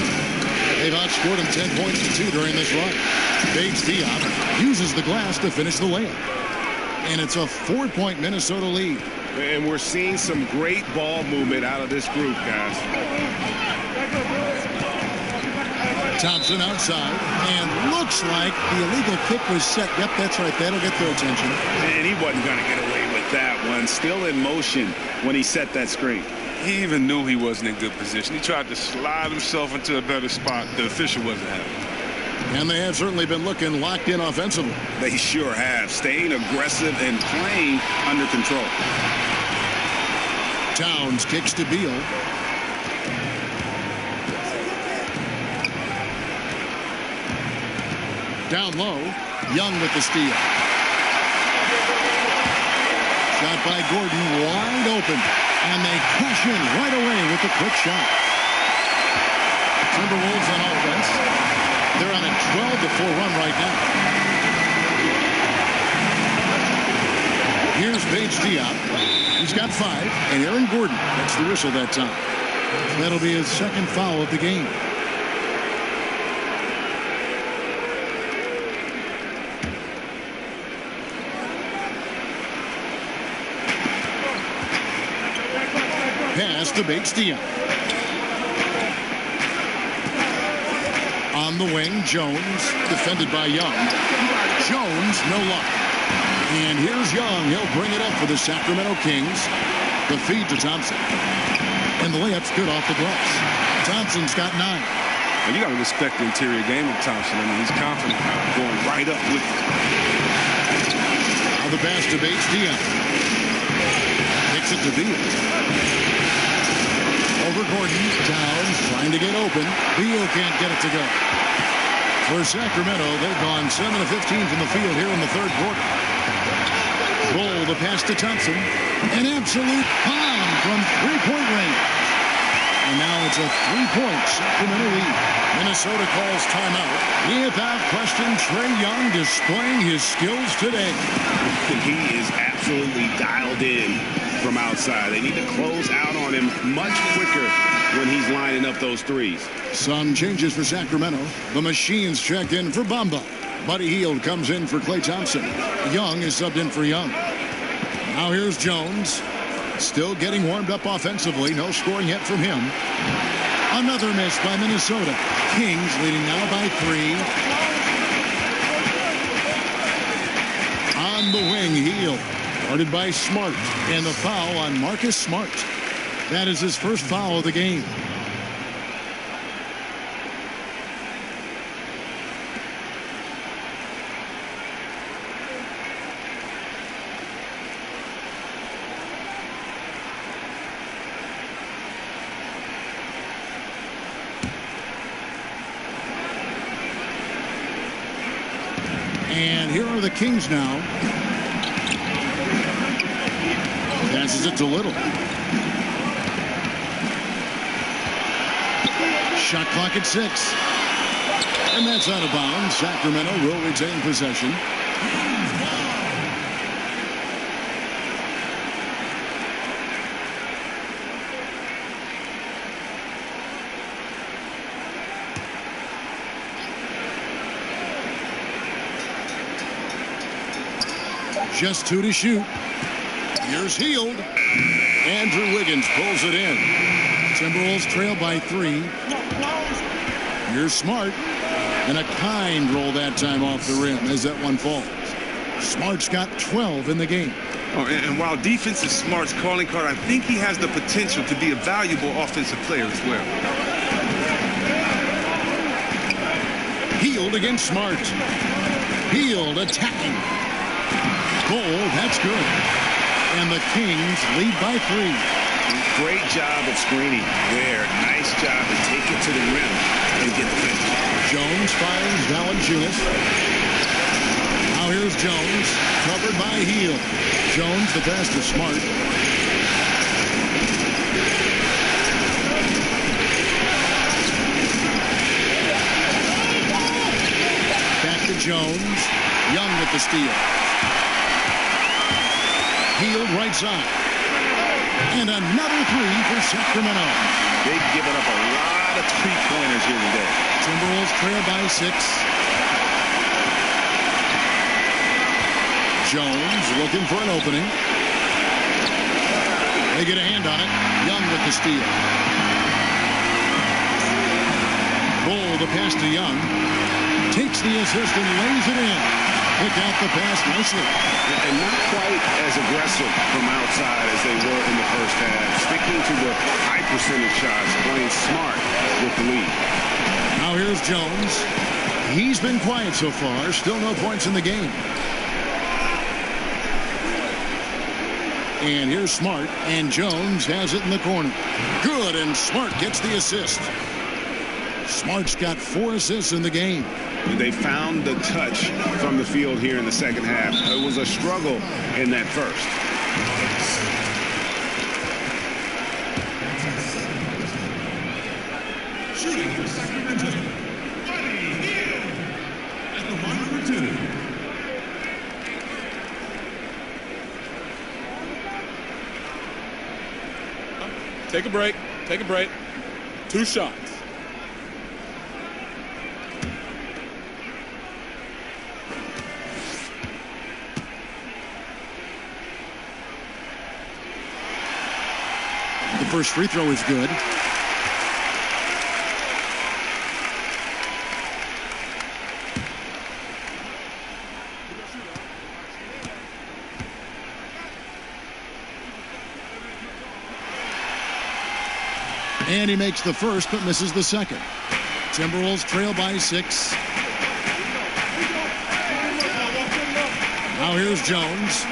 They've outscored them 10 points to 2 during this run. Bates Diop uses the glass to finish the layup. And it's a 4-point Minnesota lead. And we're seeing some great ball movement out of this group, guys. Thompson outside, and looks like the illegal kick was set. Yep, that's right. That'll get their attention. And he wasn't going to get away with that one. Still in motion when he set that screen. He even knew he wasn't in good position. He tried to slide himself into a better spot. The official wasn't having. And they have certainly been looking locked in offensively. They sure have. Staying aggressive and playing under control. Towns kicks to Beal. Down low, Young with the steal. Shot by Gordon, wide open. And they cash in right away with the quick shot. Timberwolves on offense. They're on a 12-4 run right now. Here's Bates Diop. He's got 5. And Aaron Gordon gets the whistle that time. That'll be his second foul of the game. Pass to Bates Diop. On the wing, Jones, defended by Young. Jones, no luck. And here's Young. He'll bring it up for the Sacramento Kings. The feed to Thompson. And the layup's good off the glass. Thompson's got 9. And you got to respect the interior game of Thompson. I mean, he's confident going right up with it. Now the pass to Bates Diop. Kicks it to Beal. Over Gordon. Towns trying to get open. Beal can't get it to go. For Sacramento, they've gone 7 of 15 from the field here in the third quarter. Bull, the pass to Thompson. An absolute bomb from three-point range. And now it's a three-point Sacramento lead. Minnesota calls timeout. Without question, Trae Young displaying his skills today. He is absolutely dialed in from outside. They need to close out on him much quicker when he's lining up those threes. Some changes for Sacramento. The Machines checked in for Bamba. Buddy Hield comes in for Klay Thompson. Young is subbed in for Young. Now here's Jones. Still getting warmed up offensively. No scoring yet from him. Another miss by Minnesota. Kings leading now by 3. On the wing, Hield. Guarded by Smart. And the foul on Marcus Smart. That is his first foul of the game. And here are the Kings now. Passes it to Little. Shot clock at 6. And that's out of bounds. Sacramento will retain possession. Just 2 to shoot. Here's Hield. Andrew Wiggins pulls it in. Timberwolves trail by 3. Here's Smart. And a kind roll that time off the rim as that one falls. Smart's got 12 in the game. Oh, and while defense is Smart's calling card, I think he has the potential to be a valuable offensive player as well. Hield against Smart. Hield attacking. Goal, that's good. And the Kings lead by 3. Great job of screening there. Nice job to take it to the rim and get the finish. Jones finds Valanciunas. Now here's Jones, covered by Hield. Jones, the pass to Smart. Back to Jones. Young with the steal. Hield right side. And another 3 for Sacramento. They've given up a lot of three-pointers here today. Timberwolves trail by 6. Jones looking for an opening. They get a hand on it. Young with the steal. Bull, the pass to Young. Takes the assist and lays it in. Pick out the pass nicely. And not quite as aggressive from outside as they were in the first half. Sticking to the high percentage shots, playing smart with the lead. Now here's Jones. He's been quiet so far. Still no points in the game. And here's Smart. And Jones has it in the corner. Good, and Smart gets the assist. Smart's got 4 assists in the game. They found the touch from the field here in the second half. It was a struggle in that first. Shooting for Sacramento, Buddy Hield at the line number 2. Take a break. Take a break. 2 shots. The first free throw is good. And he makes the first but misses the second. Timberwolves trail by 6. Now here's Jones.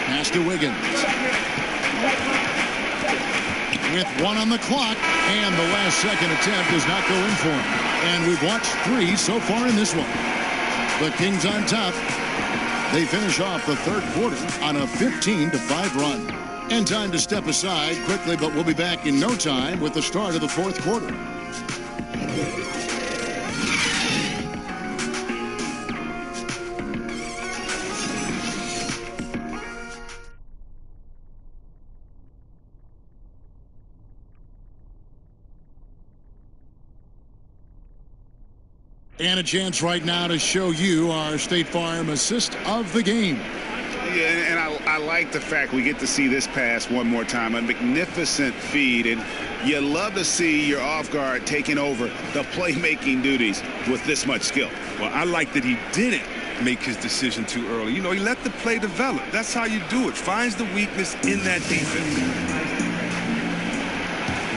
Pass to Wiggins. with 1 on the clock, and the last second attempt does not go in for him. And we've watched 3 so far in this one. The Kings on top. They finish off the third quarter on a 15-5 run. And time to step aside quickly, but we'll be back in no time with the start of the fourth quarter. And a chance right now to show you our State Farm assist of the game. Yeah, and I like the fact we get to see this pass one more time. A magnificent feed, and you love to see your off guard taking over the playmaking duties with this much skill. Well, I like that he didn't make his decision too early. You know, he let the play develop. That's how you do it. Finds the weakness in that defense.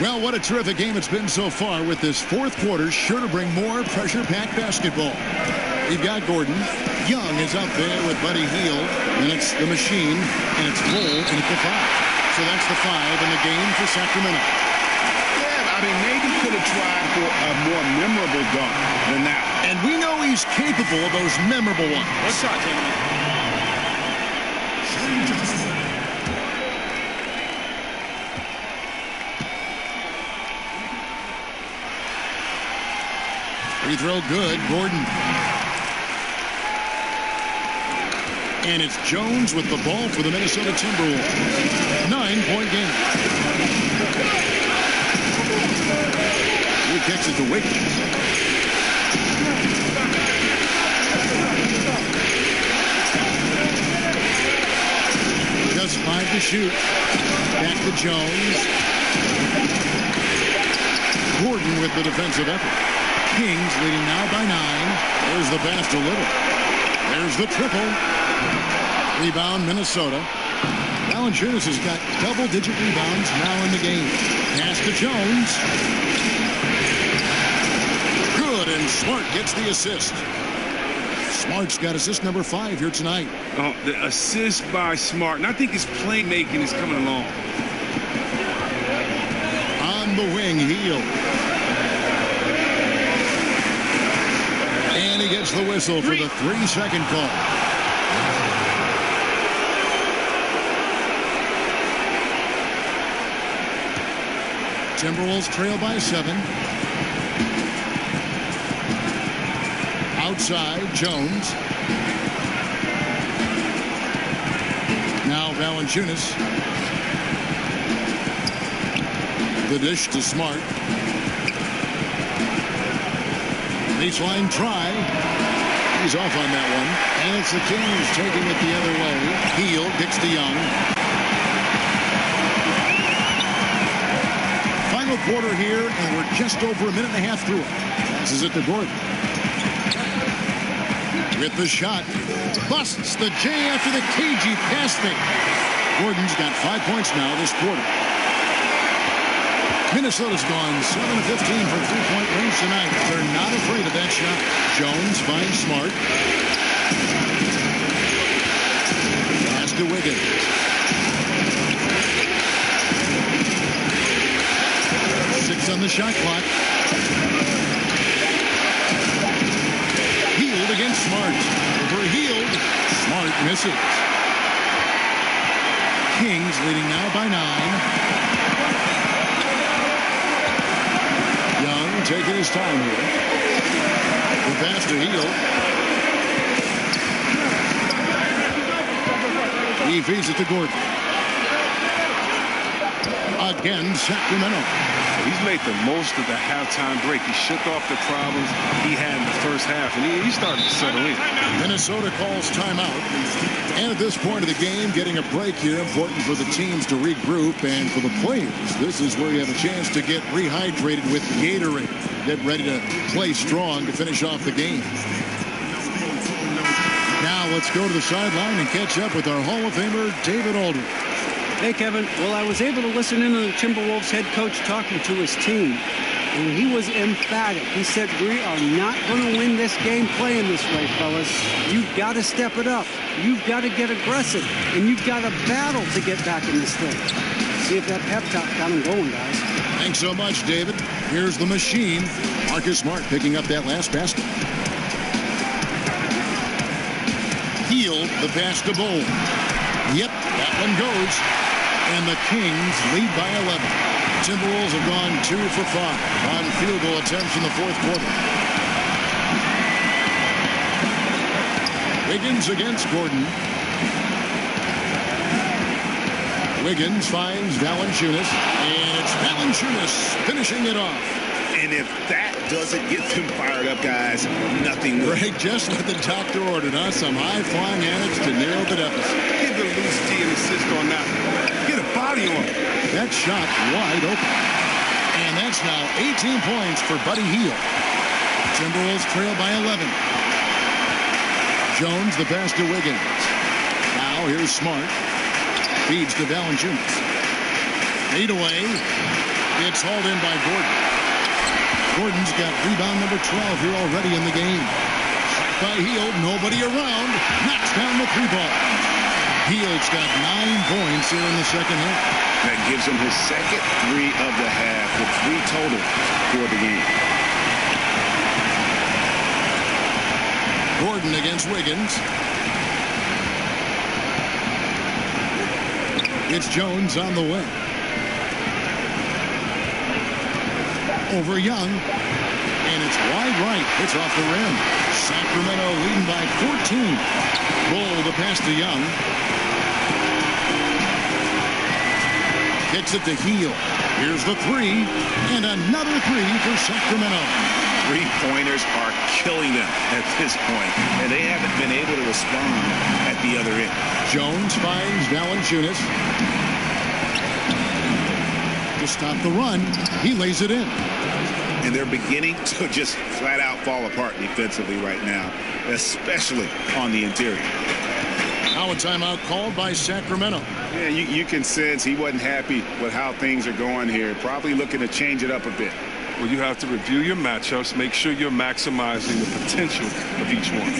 Well, what a terrific game it's been so far with this fourth quarter. Sure to bring more pressure-packed basketball. We've got Gordon. Young is up there with Buddy Hield. And it's the machine. And it's Bull. And it's the 5. So that's the 5 in the game for Sacramento. Yeah, I mean, maybe could have tried for a more memorable dunk than that. And we know he's capable of those memorable ones. One shot, gentlemen. Free throw good. Gordon. And it's Jones with the ball for the Minnesota Timberwolves. 9-point game. He kicks it to Wiggins. Just 5 to shoot. Back to Jones. Gordon with the defensive effort. Kings leading now by 9. There's the pass to Little. There's the triple. Rebound, Minnesota. Valanciunas has got double-digit rebounds now in the game. Pass to Jones. Good, and Smart gets the assist. Smart's got assist number 5 here tonight. Oh, the assist by Smart. And I think his playmaking is coming along. On the wing, Hield. And he gets the whistle for the 3-second call. Timberwolves trail by 7. Outside, Jones. Now Valanciunas. The dish to Smart. Baseline try. He's off on that one. And it's the Kings taking it the other way. Hield kicks to Young. Final quarter here, and we're just over a minute and a half through it. Passes it to Gordon. With the shot. Busts the J after the cagey pass fake. Gordon's got 5 points now this quarter. Minnesota's gone 7 of 15 from three-point range tonight. They're not afraid of that shot. Jones finds Smart. Pass to Wiggins. On the shot clock. Hield against Smart. Over Hield. Smart misses. Kings leading now by 9. Young taking his time here. The pass to Hield. He feeds it to Gordon. Again, Sacramento. He's made the most of the halftime break. He shook off the problems he had in the first half, and he started to settle in. Minnesota calls timeout. And at this point of the game, getting a break here, important for the teams to regroup, and for the players, this is where you have a chance to get rehydrated with Gatorade. Get ready to play strong to finish off the game. Now let's go to the sideline and catch up with our Hall of Famer, David Aldridge. Hey, Kevin. Well, I was able to listen in on the Timberwolves head coach talking to his team, and he was emphatic. He said, we are not going to win this game playing this way, fellas. You've got to step it up. You've got to get aggressive, and you've got to battle to get back in this thing. See if that pep talk got him going, guys. Thanks so much, David. Here's the machine. Marcus Smart picking up that last basket. Healed the pass to Bowl. Yep, that one goes. And the Kings lead by 11. Timberwolves have gone 2 for 5 on field goal attempts in the fourth quarter. Wiggins against Gordon. Wiggins finds Valanciunas, and it's Valanciunas finishing it off. And if that doesn't get them fired up, guys, nothing will. Right, just what the doctor ordered, huh? Some high-flying antics to narrow the deficit. Give the loose D an assist on that. Get a body on him. That shot wide open. And that's now 18 points for Buddy Hield. Timberwolves trail by 11. Jones the pass to Wiggins. Now here's Smart. Feeds to Valanciunas. 8 away. It's hauled in by Gordon. Gordon's got rebound number 12 here already in the game. Shot by Hield. Nobody around. Knocks down the 3-ball. Hield's got 9 points here in the second half. That gives him his second 3 of the half with 3 total for the game. Gordon against Wiggins. It's Jones on the wing. Over Young. And it's wide right. It's off the rim. Sacramento leading by 14. Bull the pass to Young. Kicks it to Hield. Here's the 3. And another 3 for Sacramento. 3-pointers are killing them at this point, and they haven't been able to respond at the other end. Jones finds Valanciunas. To stop the run, he lays it in. And they're beginning to just flat out fall apart defensively right now, especially on the interior. Now a timeout called by Sacramento. Yeah, you can sense he wasn't happy with how things are going here. Probably looking to change it up a bit. Well, you have to review your matchups, make sure you're maximizing the potential of each one.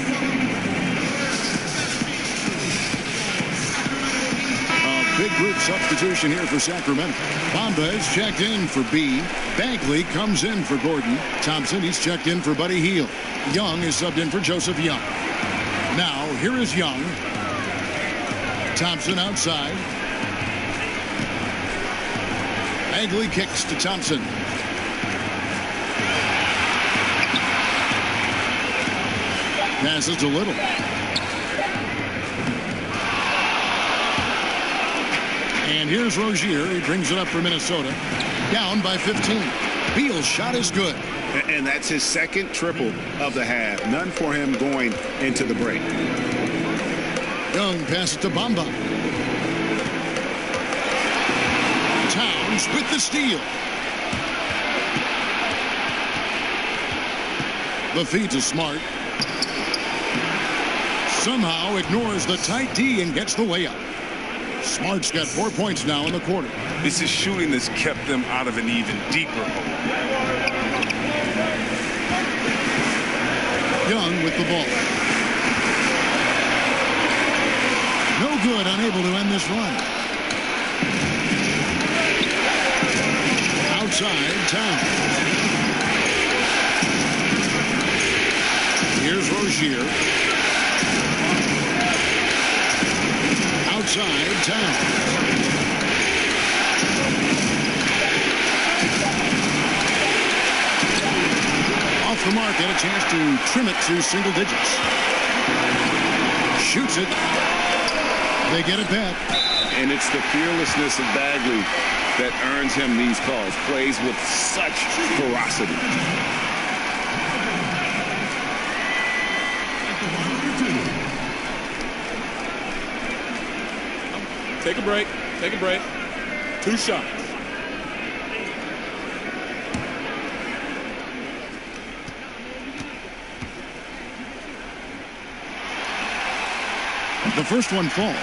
A big group substitution here for Sacramento. Bamba is checked in for B. Bagley comes in for Gordon. Thompson, he's checked in for Buddy Hield. Young is subbed in for Joseph Young. Now, here is Young. Thompson outside. Bagley kicks to Thompson. Passes to Little. And here's Rozier. He brings it up for Minnesota. Down by 15. Beal's shot is good. And that's his second triple of the half. None for him going into the break. Young passes to Bamba. Towns with the steal. The feed to Smart. Somehow ignores the tight D and gets the layup. Smart's got 4 points now in the quarter. It's his shooting that's kept them out of an even deeper hole. Young with the ball. No good, unable to end this run. Outside, Towns. Here's Rozier. Outside, Towns. Off the mark, and a chance to trim it to single digits. Shoots it. They get it back. And it's the fearlessness of Bagley that earns him these calls. Plays with such ferocity. Take a break. Take a break. 2 shots. The first one falls.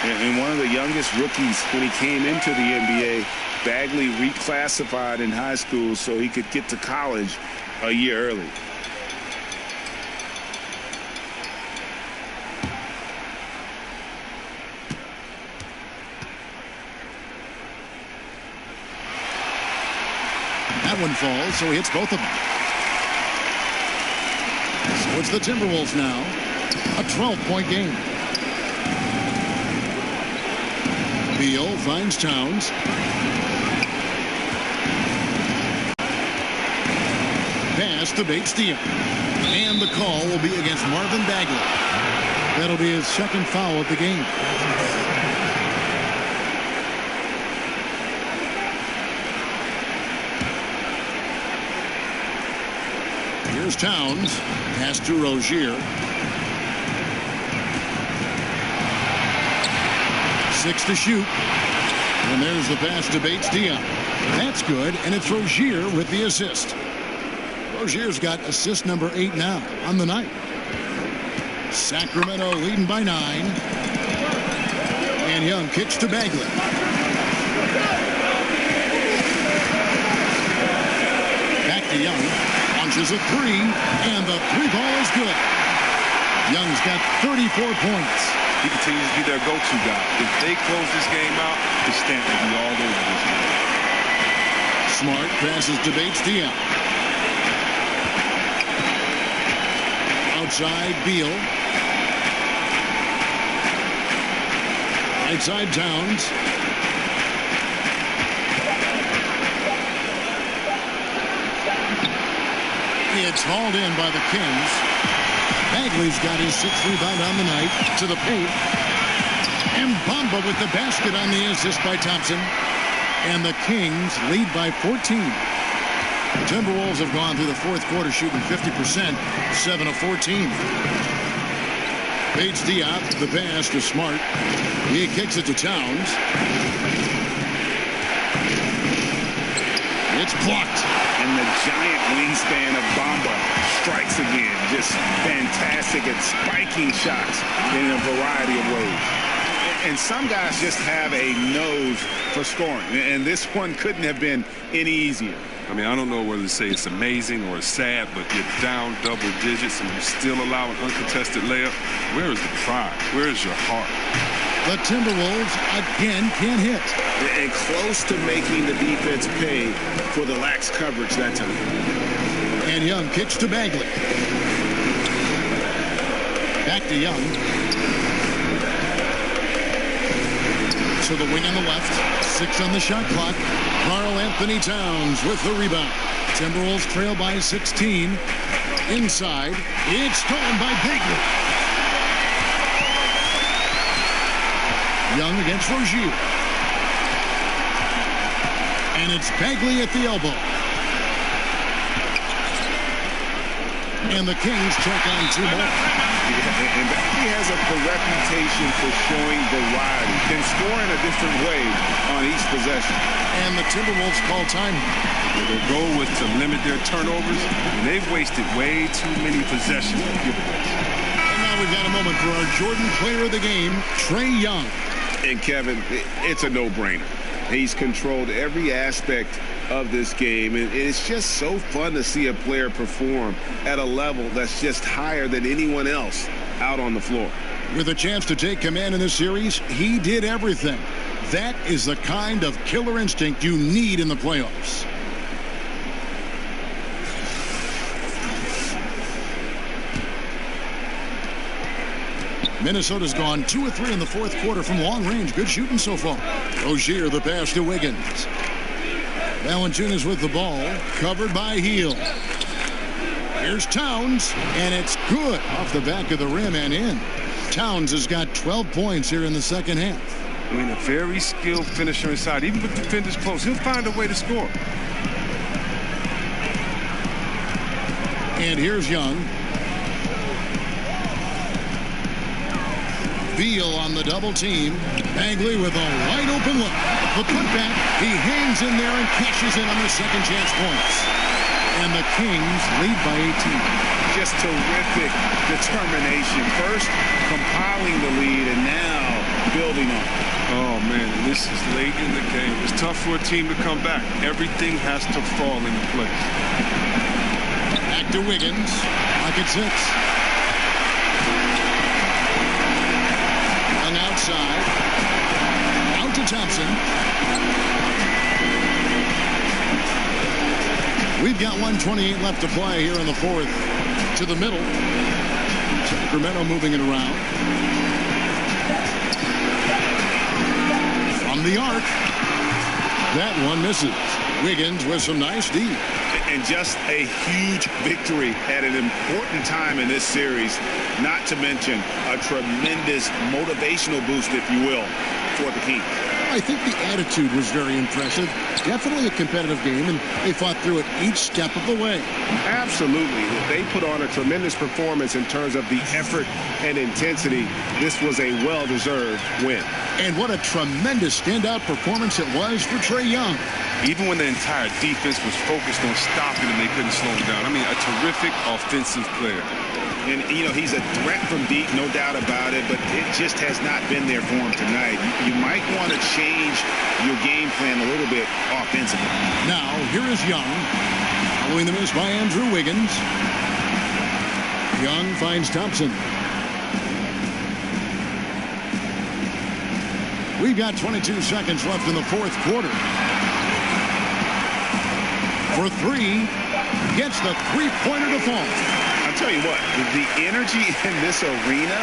And one of the youngest rookies when he came into the NBA, Bagley reclassified in high school so he could get to college a year early. That one falls, so he hits both of them. So it's the Timberwolves now. A 12-point game. Beal finds Towns. Pass to Bates-Diop. And the call will be against Marvin Bagley. That'll be his second foul of the game. Here's Towns. Pass to Rozier. 6 to shoot. And there's the pass to Bates-Diop. That's good, and it's Rozier with the assist. Rozier's got assist number 8 now on the night. Sacramento leading by 9. And Young kicks to Bagley. Back to Young. Launches a 3, and the 3-ball is good. Young's got 34 points. He continues to be their go-to guy. If they close this game out, the stamp will be all over this game. Smart passes to Bates-Diop. Outside Beal. Right side Towns. It's hauled in by the Kings. Bagley's got his 6th rebound on the night. To the paint. And Bamba with the basket on the assist by Thompson. And the Kings lead by 14. The Timberwolves have gone through the fourth quarter shooting 50%, 7 of 14. Bates-Diop, the pass to Smart. He kicks it to Towns. It's blocked. And the giant wingspan of Bamba strikes again. Just fantastic at spiking shots in a variety of ways. And some guys just have a nose for scoring. And this one couldn't have been any easier. I mean, I don't know whether to say it's amazing or it's sad, but you're down double digits and you still allow an uncontested layup. Where is the pride? Where is your heart? The Timberwolves again can't hit. And close to making the defense pay for the lax coverage that time. And Young kicks to Bagley. Back to Young. To the wing on the left. 6 on the shot clock. Karl-Anthony Towns with the rebound. Timberwolves trail by 16. Inside. It's stolen by Bagley. Young against Rozier. And it's Bagley at the elbow. And the Kings check on 2 more. And Bagley has a reputation for showing variety. Can score in a different way on each possession. And the Timberwolves call time. Their goal was to limit their turnovers, and they've wasted way too many possessions to give it away. And now we've got a moment for our Jordan player of the game, Trae Young. And Kevin, it's a no-brainer. He's controlled every aspect of this game, and it's just so fun to see a player perform at a level that's just higher than anyone else out on the floor. With a chance to take command in this series, he did everything. That is the kind of killer instinct you need in the playoffs. Minnesota's gone 2 of 3 in the fourth quarter from long range. Good shooting so far. Rozier, the pass to Wiggins. Valanciunas with the ball, covered by Hield. Here's Towns, and it's good off the back of the rim and in. Towns has got 12 points here in the second half. I mean, a very skilled finisher inside. Even with defenders close, he'll find a way to score. And here's Young. Beal on the double team. Bagley with a wide open look. The putback, he hangs in there and cashes in on the second chance points. And the Kings lead by 18. Just terrific determination. First, compiling the lead, and now building on it. Oh, man, this is late in the game. It's tough for a team to come back. Everything has to fall into place. Back to Wiggins. Clock at 6. Outside. Out to Thompson. We've got 1:28 left to play here in the fourth. To the middle. Sacramento moving it around. From the arc. That one misses. Wiggins with some nice D. And just a huge victory at an important time in this series, not to mention a tremendous motivational boost, if you will, for the Kings. I think the attitude was very impressive. Definitely a competitive game, and they fought through it each step of the way. Absolutely. They put on a tremendous performance in terms of the effort and intensity. This was a well-deserved win. And what a tremendous standout performance it was for Trae Young. Even when the entire defense was focused on stopping him, they couldn't slow him down. I mean, a terrific offensive player. And, you know, he's a threat from deep, no doubt about it, but it just has not been there for him tonight. You might want to change your game plan a little bit offensively. Now, here is Young, following the miss by Andrew Wiggins. Young finds Thompson. We've got 22 seconds left in the fourth quarter. For three, gets the three-pointer to fall. I'll tell you what, the energy in this arena,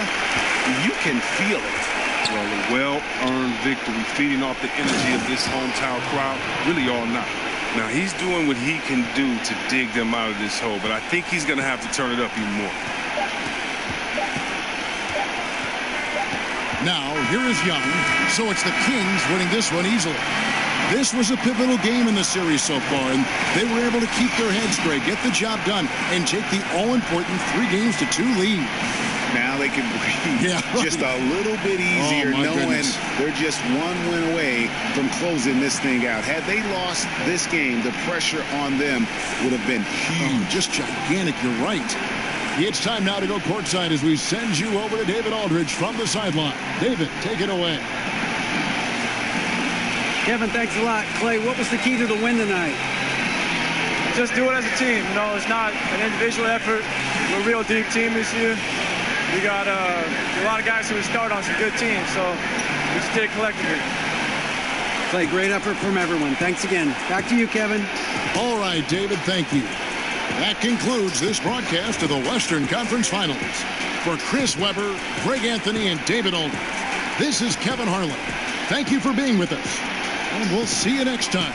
you can feel it. Well, a well-earned victory, feeding off the energy of this hometown crowd, really all night. Now, he's doing what he can do to dig them out of this hole, but I think he's going to have to turn it up even more. Now, here is Young, so it's the Kings winning this one easily. This was a pivotal game in the series so far, and they were able to keep their heads straight, get the job done, and take the all-important 3-2 lead. Now they can breathe just a little bit easier, knowing they're just one win away from closing this thing out. Had they lost this game, the pressure on them would have been huge. Just gigantic, you're right. It's time now to go courtside as we send you over to David Aldridge from the sideline. David, take it away. Kevin, thanks a lot. Clay, what was the key to the win tonight? Just do it as a team. You know, it's not an individual effort. We're a real deep team this year. We got a lot of guys who would start on some good teams, so we just did it collectively. Clay, great effort from everyone. Thanks again. Back to you, Kevin. All right, David, thank you. That concludes this broadcast of the Western Conference Finals. For Chris Webber, Greg Anthony, and David Aldridge, this is Kevin Harlan. Thank you for being with us, and we'll see you next time.